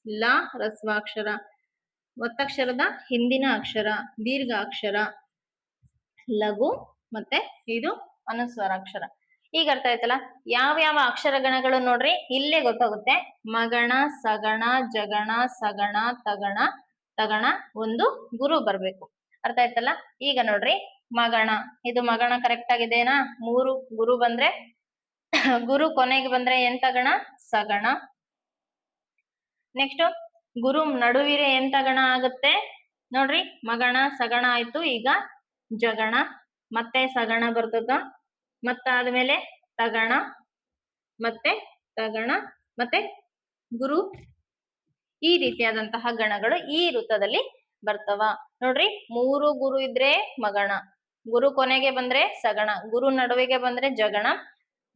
ಲ ರಸ್ವಾಕ್ಷರ, ಒತ್ತಕ್ಷರದ ಹಿಂದಿನ ಅಕ್ಷರ ದೀರ್ಘಾಕ್ಷರ, ಲಘು ಮತ್ತೆ ಇದು ಅನುಸ್ವಾರಾಕ್ಷರ. ಈಗ ಅರ್ಥ ಆಯ್ತಲ್ಲ ಯಾವ ಅಕ್ಷರ ಗಣಗಳು ನೋಡ್ರಿ, ಇಲ್ಲೇ ಗೊತ್ತಾಗುತ್ತೆ. ಮಗಣ ಸಗಣ ಜಗಣ ಸಗಣ ತಗಣ ತಗಣ ಒಂದು ಗುರು ಬರ್ಬೇಕು. ಅರ್ಥ ಆಯ್ತಲ್ಲ. ಈಗ ನೋಡ್ರಿ ಮಗಣ, ಇದು ಮಗಣ ಕರೆಕ್ಟ್ ಆಗಿದೆನಾ? 3 ಗುರು ಬಂದ್ರೆ ಗುರು ಕೊನೆಗೆ ಬಂದ್ರೆ ಎಂತ ಗಣ? ಸಗಣ. ನೆಕ್ಸ್ಟ್ ಗುರು ನಡುವಿರೆ ಎಂತ ಗಣ ಆಗುತ್ತೆ ನೋಡ್ರಿ? ಮಗಣ ಸಗಣ ಆಯ್ತು. ಈಗ ಜಗಣ, ಮತ್ತೆ ಸಗಣ ಬರ್ತದ, ಮತ್ತಾದ್ಮೇಲೆ ತಗಣ, ಮತ್ತೆ ತಗಣ, ಮತ್ತೆ ಗುರು. ಈ ರೀತಿಯಾದಂತಹ ಗಣಗಳು ಈ ವೃತ್ತದಲ್ಲಿ ಬರ್ತವ ನೋಡ್ರಿ. 3 ಗುರು ಇದ್ರೆ ಮಗಣ, ಗುರು ಕೊನೆಗೆ ಬಂದ್ರೆ ಸಗಣ, ಗುರು ನಡುವಿಗೆ ಬಂದ್ರೆ ಜಗಣ,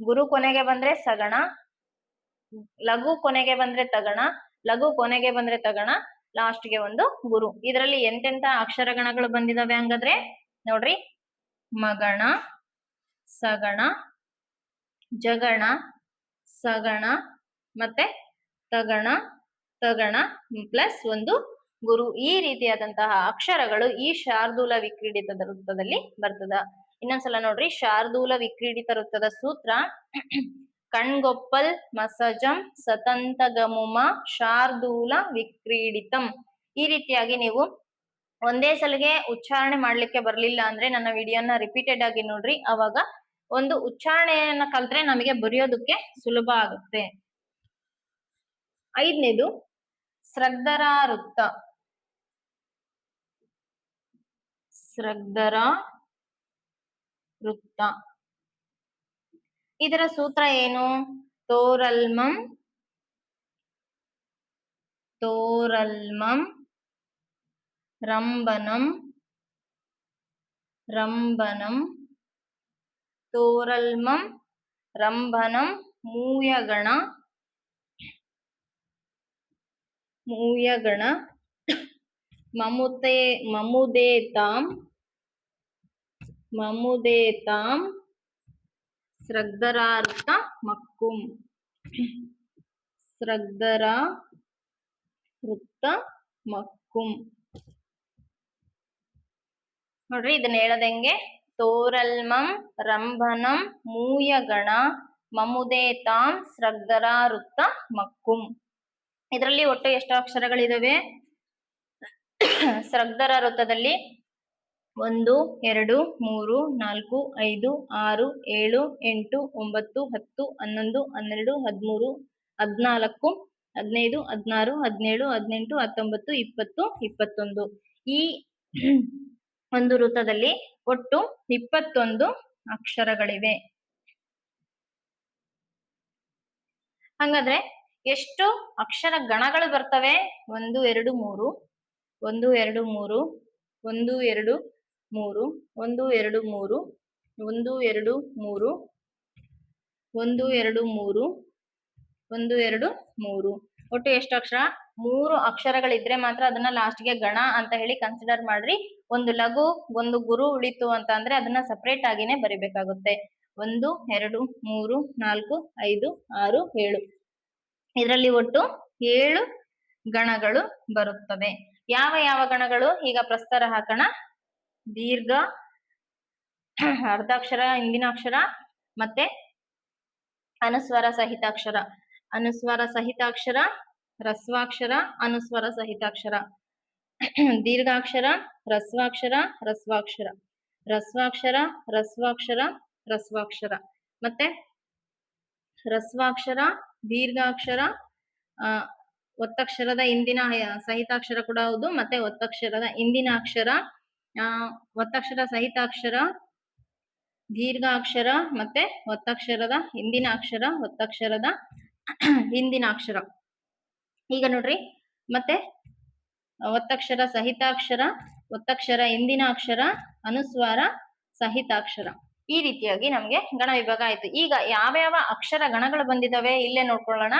ಗುರು ಕೊನೆಗೆ ಬಂದ್ರೆ ಸಗಣ, ಲಘು ಕೊನೆಗೆ ಬಂದ್ರೆ ತಗಣ, ಲಘು ಕೊನೆಗೆ ಬಂದ್ರೆ ತಗಣ, ಲಾಸ್ಟ್ಗೆ ಒಂದು ಗುರು. ಇದರಲ್ಲಿ ಎಂತೆಂತ ಅಕ್ಷರಗಣಗಳು ಬಂದಿದಾವೆ ಹಂಗಾದ್ರೆ ನೋಡ್ರಿ? ಮಗಣ, ಸಗಣ, ಜಗಣ, ಸಗಣ, ಮತ್ತೆ ತಗಣ, ತಗಣ ಪ್ಲಸ್ ಒಂದು ಗುರು. ಈ ರೀತಿಯಾದಂತಹ ಅಕ್ಷರಗಳು ಈ ಶಾರ್ದೂಲ ವಿಕ್ರೀಡಿತದ ವೃತ್ತದಲ್ಲಿ ಬರ್ತದ. ಇನ್ನೊಂದ್ಸಲ ನೋಡ್ರಿ, ಶಾರ್ದೂಲ ವಿಕ್ರೀಡಿತ ವೃತ್ತದ ಸೂತ್ರ ಕಣ್ಗೊಪ್ಪಲ್ ಮಸಜಂ ಸತಂತಗಮುಮ ಶಾರ್ದೂಲ ವಿಕ್ರೀಡಿತಂ. ಈ ರೀತಿಯಾಗಿ ನೀವು ಒಂದೇ ಸಲಿಗೆ ಉಚ್ಚಾರಣೆ ಮಾಡ್ಲಿಕ್ಕೆ ಬರ್ಲಿಲ್ಲ ಅಂದ್ರೆ ನನ್ನ ವಿಡಿಯೋನ ರಿಪೀಟೆಡ್ ಆಗಿ ನೋಡ್ರಿ. ಅವಾಗ ಒಂದು ಉಚ್ಚಾರಣೆಯನ್ನ ಕಲ್ತ್ರೆ ನಮಗೆ ಬರೆಯೋದಕ್ಕೆ ಸುಲಭ ಆಗುತ್ತೆ. 5ನೇದು ಸ್ರಗ್ಧರಾ ವೃತ್ತ. ಸ್ರಗ್ಧರಾ ವೃತ್ತ ಇದರ ಸೂತ್ರ ಏನು? ತೋರಲ್ಮಂ ತೋರಲ್ಮಂ ರಂಬನಂ ರಂಬನಂ ತೋರಲ್ಮಂ ರಂಬನಂ ಮೂಯಗಣ ಮೂಯಗಣ ಮಮುದೇತಾಂ ಮಮುದೇತಾಂ ಸ್ರಗ್ಧರಾವೃತ್ತ ಮಕ್ಕುಂ. ಸ್ರಗ್ಧರಾ ವೃತ್ತ ಮಕ್ಕುಂ ನೋಡ್ರಿ. ಇದನ್ನ ಹೇಳದಂಗೆ ತೋರಲ್ಮಂ ರಂಭನಂ ಮೂಯಗಣ ಮಮುದೇತಾಂ ಸ್ರಗ್ಧರಾ ವೃತ್ತ ಮಕ್ಕುಂ. ಇದರಲ್ಲಿ ಒಟ್ಟು ಎಷ್ಟು ಅಕ್ಷರಗಳಿದಾವೆ? ಸ್ರಗ್ಧರ ವೃತ್ತದಲ್ಲಿ 1 2 3 4 5 6 7 8 9 10 11 12 13 14 15 16 17 18 19 20 21. ಈ ಒಂದು ವೃತ್ತದಲ್ಲಿ ಒಟ್ಟು 21 ಅಕ್ಷರಗಳಿವೆ. ಹಂಗಾದ್ರೆ ಎಷ್ಟು ಅಕ್ಷರ ಗಣಗಳು ಬರ್ತವೆ? 1 2 3 1 2 3 1 2 3 1 2 3 1 2 3 1 2 3 1 2 3. ಒಟ್ಟು ಎಷ್ಟು ಅಕ್ಷರ? 3 ಅಕ್ಷರಗಳಿದ್ರೆ ಮಾತ್ರ ಅದನ್ನ ಲಾಸ್ಟ್ಗೆ ಗಣ ಅಂತ ಹೇಳಿ ಕನ್ಸಿಡರ್ ಮಾಡ್ರಿ. ಒಂದು ಲಘು ಒಂದು ಗುರು ಉಳಿತು ಅಂತ ಅಂದ್ರೆ ಅದನ್ನ ಸಪರೇಟ್ ಆಗಿನೇ ಬರಿಬೇಕಾಗುತ್ತೆ. 1 2 3 4 5 6 7. ಇದರಲ್ಲಿ ಒಟ್ಟು 7 ಗಣಗಳು ಬರುತ್ತವೆ. ಯಾವ ಯಾವ ಗಣಗಳು? ಈಗ ಪ್ರಸ್ತಾರ ಹಾಕೋಣ. ದೀರ್ಘ, ಅರ್ಧಾಕ್ಷರ, ಹಿಂದಿನ ಅಕ್ಷರ, ಮತ್ತೆ ಅನುಸ್ವರ ಸಹಿತಾಕ್ಷರ, ಅನುಸ್ವರ ಸಹಿತಾಕ್ಷರ, ರಸ್ವಾಕ್ಷರ, ಅನುಸ್ವರ ಸಹಿತಾಕ್ಷರ, ದೀರ್ಘಾಕ್ಷರ, ರಸ್ವಾಕ್ಷರ, ರಸ್ವಾಕ್ಷರ, ರಸ್ವಾಕ್ಷರ, ರಸ್ವಾಕ್ಷರ, ರಸ್ವಾಕ್ಷರ, ಮತ್ತೆ ರಸ್ವಾಕ್ಷರ, ದೀರ್ಘಾಕ್ಷರ, ಒತ್ತಕ್ಷರದ ಹಿಂದಿನ ಸಹಿತಾಕ್ಷರ ಕೂಡ ಹೌದು, ಮತ್ತೆ ಒತ್ತಕ್ಷರದ ಹಿಂದಿನ ಅಕ್ಷರ, ಒತ್ತಕ್ಷರ ಸಹಿತಾಕ್ಷರ, ದೀರ್ಘಾಕ್ಷರ, ಮತ್ತೆ ಒತ್ತಕ್ಷರದ ಹಿಂದಿನ ಅಕ್ಷರ, ಒತ್ತಕ್ಷರದ ಹಿಂದಿನ ಅಕ್ಷರ. ಈಗ ನೋಡ್ರಿ, ಮತ್ತೆ ಒತ್ತಕ್ಷರ ಸಹಿತಾಕ್ಷರ, ಒತ್ತಕ್ಷರ ಹಿಂದಿನ ಅಕ್ಷರ, ಅನುಸ್ವಾರ ಸಹಿತಾಕ್ಷರ. ಈ ರೀತಿಯಾಗಿ ನಮ್ಗೆ ಗಣ ವಿಭಾಗ ಆಯ್ತು. ಈಗ ಯಾವ್ಯಾವ ಅಕ್ಷರ ಗಣಗಳು ಬಂದಿದಾವೆ ಇಲ್ಲೇ ನೋಡ್ಕೊಳ್ಳೋಣ.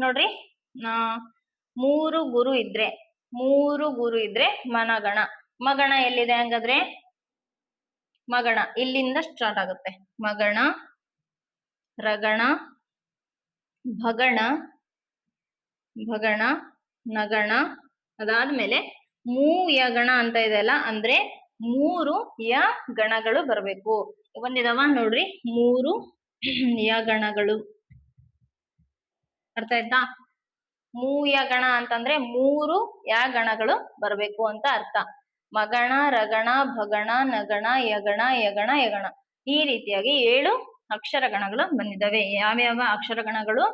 ನೋಡ್ರಿ, 3 ಗುರು ಇದ್ರೆ ಮನಗಣ. ಮಗಣ ಎಲ್ಲಿದೆ ಹಂಗಾದ್ರೆ? ಮಗಣ ಇಲ್ಲಿಂದ ಸ್ಟಾರ್ಟ್ ಆಗುತ್ತೆ. ಮಗಣ, ರಗಣ, ಭಗಣ, ಭಗಣ, ನಗಣ, ಅದಾದ್ಮೇಲೆ ಮೂಯಗಣ ಅಂತ ಇದೆಯಲ್ಲ, ಅಂದ್ರೆ 3 ಯ ಗಣಗಳು ಬರಬೇಕು. ಬಂದಿದಾವ ನೋಡ್ರಿ, 3 ಯ ಗಣಗಳು. ಅರ್ಥ ಆಯ್ತಾ? ಮೂಯಗಣ ಅಂತಂದ್ರೆ 3 ಯ ಗಣಗಳು ಬರಬೇಕು ಅಂತ ಅರ್ಥ. ಮಗಣ, ರಗಣ, ಭಗಣ, ನಗಣ, ಯಗಣ, ಯಗಣ, ಯಗಣ. ಈ ರೀತಿಯಾಗಿ 7 ಅಕ್ಷರಗಣಗಳು ಬಂದಿದ್ದಾವೆ. ಯಾವ್ಯಾವ ಅಕ್ಷರಗಣಗಳು?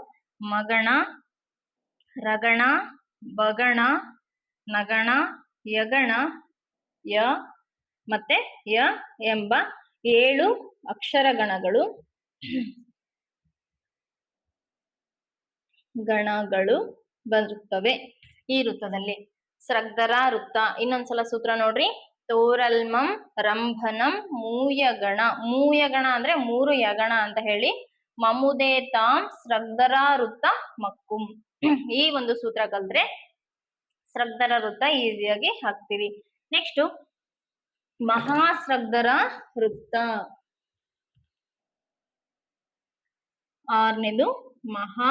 ಮಗಣ, ರಗಣ, ಬಗಣ, ನಗಣ, ಯಗಣ, ಯ ಮತ್ತೆ ಯ ಎಂಬ 7 ಅಕ್ಷರಗಣಗಳು ಗಣಗಳು ಬರುತ್ತವೆ ಈ ವೃತ್ತದಲ್ಲಿ. ಸ್ರಗ್ಧರ ವೃತ್ತ ಇನ್ನೊಂದ್ಸಲ ಸೂತ್ರ ನೋಡ್ರಿ. ತೋರಲ್ಮಂ ರಂಭನಂ ಮೂಯಗಣ. ಮೂಯಗಣ ಅಂದ್ರೆ 3 ಯಗಣ ಅಂತ ಹೇಳಿ. ಮಮುದೇ ತಾಂ ಸ್ರಗ್ಧರ ವೃತ್ತ ಮಕ್ಕುಂ. ಈ ಒಂದು ಸೂತ್ರ ಕಲ್ತ್ರೆ ಸ್ರಗ್ಧರ ವೃತ್ತ ಈಸಿಯಾಗಿ ಹಾಕ್ತೀವಿ. ನೆಕ್ಸ್ಟ್ ಮಹಾಸ್ರಗ್ಧರ ವೃತ್ತ. 6ನೇದು ಮಹಾ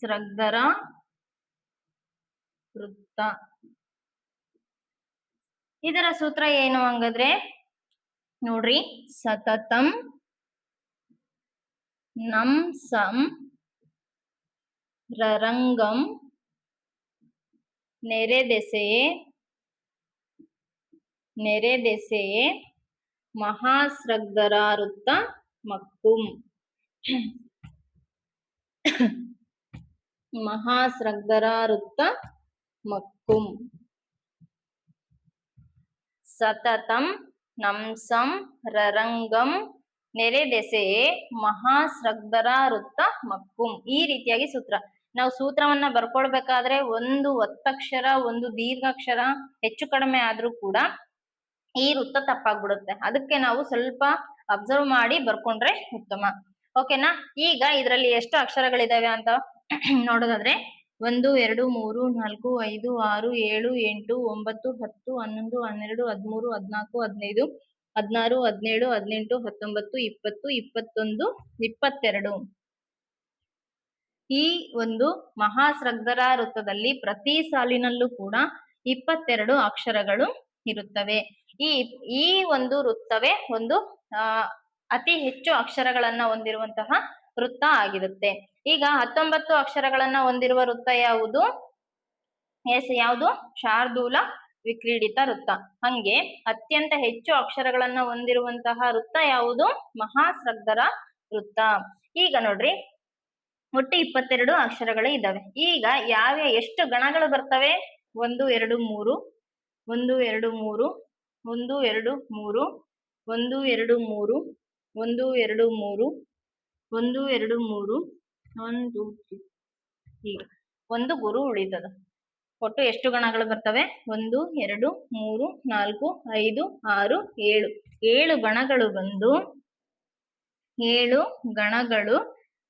ಸ್ರಗ್ಧರ ವೃತ್ತ. ಇದರ ಸೂತ್ರ ಏನು ಹಂಗಾದ್ರೆ ನೋಡ್ರಿ. ಸತತಂ ನಂ ಸಂ ರರಂಗಂ ನೆರೆದೆಸೆಯೇ ಮಹಾಸ್ರಗ್ಧರ ವೃತ್ತ ಮಕ್ಕುಂ. ಮಹಾಸ್ರಗ್ಧರ ವೃತ್ತ ಮಕ್ಕುಂ. ಸತತಂ ನಂಸಂ ರರಂಗಂ ನೆರೆದೆಸೆಯೇ ಮಹಾಸ್ರಗ್ಧರ ವೃತ್ತ ಮಕ್ಕುಂ. ಈ ರೀತಿಯಾಗಿ ಸೂತ್ರ. ನಾವು ಸೂತ್ರವನ್ನ ಬರ್ಕೊಳ್ಬೇಕಾದ್ರೆ ಒಂದು ಒತ್ತಕ್ಷರ ಒಂದು ದೀರ್ಘಾಕ್ಷರ ಹೆಚ್ಚು ಕಡಿಮೆ ಆದ್ರೂ ಕೂಡ ಈ ವೃತ್ತ ತಪ್ಪಾಗ್ಬಿಡುತ್ತೆ. ಅದಕ್ಕೆ ನಾವು ಸ್ವಲ್ಪ ಅಬ್ಸರ್ವ್ ಮಾಡಿ ಬರ್ಕೊಂಡ್ರೆ ಉತ್ತಮ. ಓಕೆನಾ? ಈಗ ಇದರಲ್ಲಿ ಎಷ್ಟು ಅಕ್ಷರಗಳಿದಾವೆ ಅಂತ ನೋಡೋದಾದ್ರೆ 1 2 3 4 5 6 7 8 9 10 11 12 13 14 15 16 17 18 19 20 21 22. ಈ ಒಂದು ಮಹಾಸ್ರಗ್ಧರ ವೃತ್ತದಲ್ಲಿ ಪ್ರತಿ ಸಾಲಿನಲ್ಲೂ ಕೂಡ 22 ಅಕ್ಷರಗಳು ಇರುತ್ತವೆ. ಈ ಒಂದು ವೃತ್ತವೇ ಒಂದು ಅತಿ ಹೆಚ್ಚು ಅಕ್ಷರಗಳನ್ನ ಹೊಂದಿರುವಂತಹ ವೃತ್ತ ಆಗಿರುತ್ತೆ. ಈಗ 19 ಅಕ್ಷರಗಳನ್ನ ಹೊಂದಿರುವ ವೃತ್ತ ಯಾವುದು? ಯಾವುದು? ಶಾರ್ದೂಲ ವಿಕ್ರೀಡಿತ ವೃತ್ತ. ಹಂಗೆ ಅತ್ಯಂತ ಹೆಚ್ಚು ಅಕ್ಷರಗಳನ್ನ ಹೊಂದಿರುವಂತಹ ವೃತ್ತ ಯಾವುದು? ಮಹಾಸ್ರಗ್ಧರ ವೃತ್ತ. ಈಗ ನೋಡ್ರಿ, ಒಟ್ಟು 22 ಅಕ್ಷರಗಳು ಇದ್ದಾವೆ. ಈಗ ಎಷ್ಟು ಗಣಗಳು ಬರ್ತವೆ? 1 2 3 1 2 3 1 2 3 1 2 3 1 2 3 1 2 3 1 2 3. ಈಗ ಒಂದು ಗುರು ಉಳಿತದ. ಒಟ್ಟು ಎಷ್ಟು ಗಣಗಳು ಬರ್ತವೆ? 1 2 3 4 5 6 7. 7 ಗಣಗಳು ಬಂದು 7 ಗಣಗಳು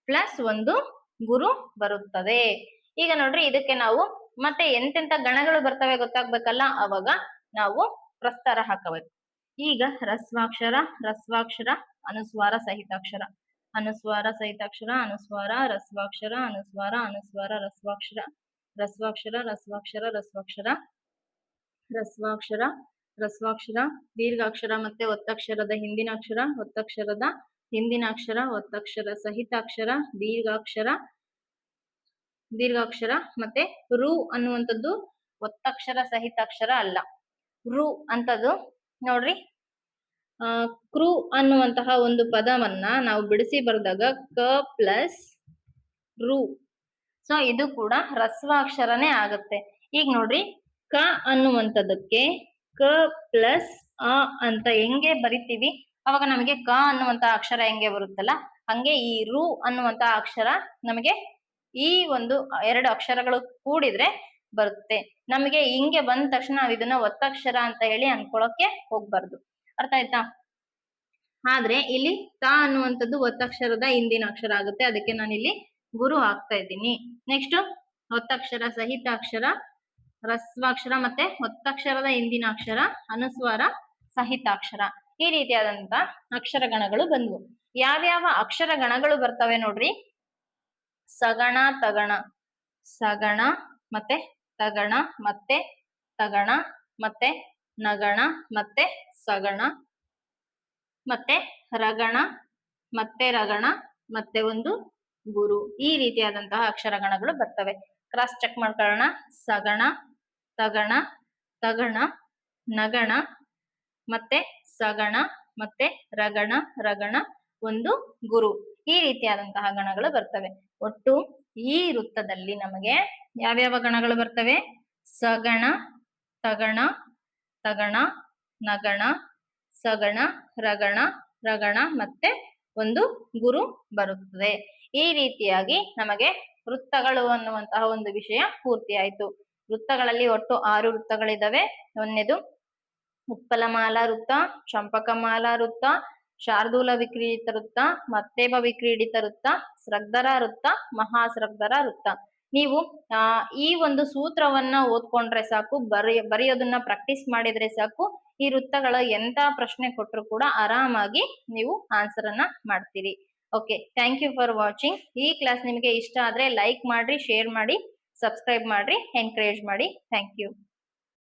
ಪ್ಲಸ್ ಒಂದು ಗುರು ಬರುತ್ತದೆ. ಈಗ ನೋಡ್ರಿ, ಇದಕ್ಕೆ ನಾವು ಮತ್ತೆ ಎಂತೆಂತ ಗಣಗಳು ಬರ್ತವೆ ಗೊತ್ತಾಗ್ಬೇಕಲ್ಲ, ಅವಾಗ ನಾವು ಪ್ರಸ್ತಾರ ಹಾಕಬೇಕು. ಈಗ ರಸ್ವಾಕ್ಷರ, ಅನುಸ್ವಾರ ಸಹಿತಾಕ್ಷರ, ಅನುಸ್ವಾರ ಸಹಿತಾಕ್ಷರ, ಅನುಸ್ವಾರ, ರಸ್ವಾಕ್ಷರ, ಅನುಸ್ವಾರ, ಅನುಸ್ವಾರ, ರಸ್ವಾಕ್ಷರ, ರಸ್ವಾಕ್ಷರ, ರಸ್ವಾಕ್ಷರ, ರಸ್ವಾಕ್ಷರ, ರಸ್ವಾಕ್ಷರ, ರಸ್ವಾಕ್ಷರ, ದೀರ್ಘಾಕ್ಷರ ಮತ್ತೆ ಒತ್ತಕ್ಷರದ ಹಿಂದಿನ ಅಕ್ಷರ, ಒತ್ತಕ್ಷರದ ಹಿಂದಿನ ಅಕ್ಷರ, ಒತ್ತಕ್ಷರ ಸಹಿತಾಕ್ಷರ, ದೀರ್ಘಾಕ್ಷರ ಮತ್ತೆ ರು ಅನ್ನುವಂಥದ್ದು ಒತ್ತಕ್ಷರ ಸಹಿತಾಕ್ಷರ ಅಲ್ಲ. ರು ಅಂತದ್ದು ನೋಡ್ರಿ, ಕ್ರು ಅನ್ನುವಂತಹ ಒಂದು ಪದವನ್ನ ನಾವು ಬಿಡಿಸಿ ಬರೆದಾಗ ಕ ಪ್ಲಸ್ ರು. ಸೊ ಇದು ಕೂಡ ರಸ್ವಾಕ್ಷರನೇ ಆಗುತ್ತೆ. ಈಗ ನೋಡ್ರಿ, ಕ ಅನ್ನುವಂಥದ್ದಕ್ಕೆ ಕ ಪ್ಲಸ್ ಅ ಅಂತ ಹೆಂಗೆ ಬರಿತೀವಿ, ಅವಾಗ ನಮಗೆ ಕ ಅನ್ನುವಂತ ಅಕ್ಷರ ಹೆಂಗೆ ಬರುತ್ತಲ್ಲ, ಹಂಗೆ ಈ ರು ಅನ್ನುವಂತ ಅಕ್ಷರ ನಮಗೆ ಈ ಒಂದು 2 ಅಕ್ಷರಗಳು ಕೂಡಿದ್ರೆ ಬರುತ್ತೆ. ನಮಗೆ ಹಿಂಗೆ ಬಂದ ತಕ್ಷಣ ನಾವು ಇದನ್ನ ಒತ್ತಕ್ಷರ ಅಂತ ಹೇಳಿ ಅನ್ಕೊಳಕ್ಕೆ ಹೋಗ್ಬಾರ್ದು. ಅರ್ಥ ಆಯ್ತಾ? ಆದ್ರೆ ಇಲ್ಲಿ ತ ಅನ್ನುವಂಥದ್ದು ಒತ್ತಕ್ಷರದ ಹಿಂದಿನ ಅಕ್ಷರ ಆಗುತ್ತೆ. ಅದಕ್ಕೆ ನಾನು ಇಲ್ಲಿ ಗುರು ಹಾಕ್ತಾ ಇದ್ದೀನಿ. ನೆಕ್ಸ್ಟ್ ಒತ್ತಕ್ಷರ ಸಹಿತಾಕ್ಷರ, ರಸ್ವಾಕ್ಷರ ಮತ್ತೆ ಒತ್ತಕ್ಷರದ ಹಿಂದಿನ ಅಕ್ಷರ, ಅನುಸ್ವಾರ ಸಹಿತಾಕ್ಷರ. ಈ ರೀತಿಯಾದಂತ ಅಕ್ಷರಗಣಗಳು ಬಂದ್ವು. ಯಾವ್ಯಾವ ಅಕ್ಷರ ಗಣಗಳು ಬರ್ತವೆ ನೋಡ್ರಿ. ಸಗಣ ತಗಣ, ಸಗಣ ಮತ್ತೆ ತಗಣ ಮತ್ತೆ ತಗಣ ಮತ್ತೆ ನಗಣ ಮತ್ತೆ ಸಗಣ ಮತ್ತೆ ರಗಣ ಮತ್ತೆ ರಗಣ ಮತ್ತೆ ಒಂದು ಗುರು. ಈ ರೀತಿಯಾದಂತಹ ಅಕ್ಷರಗಣಗಳು ಬರ್ತವೆ. ಕ್ರಾಸ್ ಚೆಕ್ ಮಾಡ್ಕೊಳ್ಳೋಣ. ಸಗಣ, ತಗಣ, ತಗಣ, ನಗಣ ಮತ್ತೆ ಸಗಣ ಮತ್ತೆ ರಗಣ ರಗಣ ಒಂದು ಗುರು, ಈ ರೀತಿಯಾದಂತಹ ಗಣಗಳು ಬರ್ತವೆ. ಒಟ್ಟು ಈ ವೃತ್ತದಲ್ಲಿ ನಮಗೆ ಯಾವ್ಯಾವ ಗಣಗಳು ಬರ್ತವೆ? ಸಗಣ, ತಗಣ, ತಗಣ, ನಗಣ, ಸಗಣ, ರಗಣ, ರಗಣ ಮತ್ತೆ ಒಂದು ಗುರು ಬರುತ್ತದೆ. ಈ ರೀತಿಯಾಗಿ ನಮಗೆ ವೃತ್ತಗಳು ಅನ್ನುವಂತಹ ಒಂದು ವಿಷಯ ಪೂರ್ತಿ ಆಯ್ತು. ವೃತ್ತಗಳಲ್ಲಿ ಒಟ್ಟು 6 ವೃತ್ತಗಳಿದಾವೆ. ಒಂದನೇದು ಉತ್ಪಲಮಾಲಾ ವೃತ್ತ, ಚಂಪಕಮಾಲಾ ವೃತ್ತ, ಶಾರ್ದೂಲ ವಿಕ್ರೀಡಿತ ವೃತ್ತ, ಮತ್ತೇಬ ವಿಕ್ರೀಡಿತ ವೃತ್ತ, ಸ್ರಗ್ಧರ ವೃತ್ತ, ಮಹಾಸ್ರಗ್ಧರ ವೃತ್ತ. ನೀವು ಈ ಒಂದು ಸೂತ್ರವನ್ನ ಓದ್ಕೊಂಡ್ರೆ ಸಾಕು, ಬರೆಯೋದನ್ನ ಪ್ರಾಕ್ಟೀಸ್ ಮಾಡಿದ್ರೆ ಸಾಕು, ಈ ವೃತ್ತಗಳ ಎಂತ ಪ್ರಶ್ನೆ ಕೊಟ್ಟರು ಕೂಡ ಆರಾಮಾಗಿ ನೀವು ಆನ್ಸರ್ ಅನ್ನ ಮಾಡ್ತೀರಿ. Okay, thank you for watching. ಈ ಕ್ಲಾಸ್ ನಿಮಗೆ ಇಷ್ಟ ಆದ್ರೆ ಲೈಕ್ ಮಾಡ್ರಿ, ಶೇರ್ ಮಾಡಿ, ಸಬ್ಸ್ಕ್ರೈಬ್ ಮಾಡ್ರಿ, ಎನ್ಕರೇಜ್ ಮಾಡಿ. Thank you.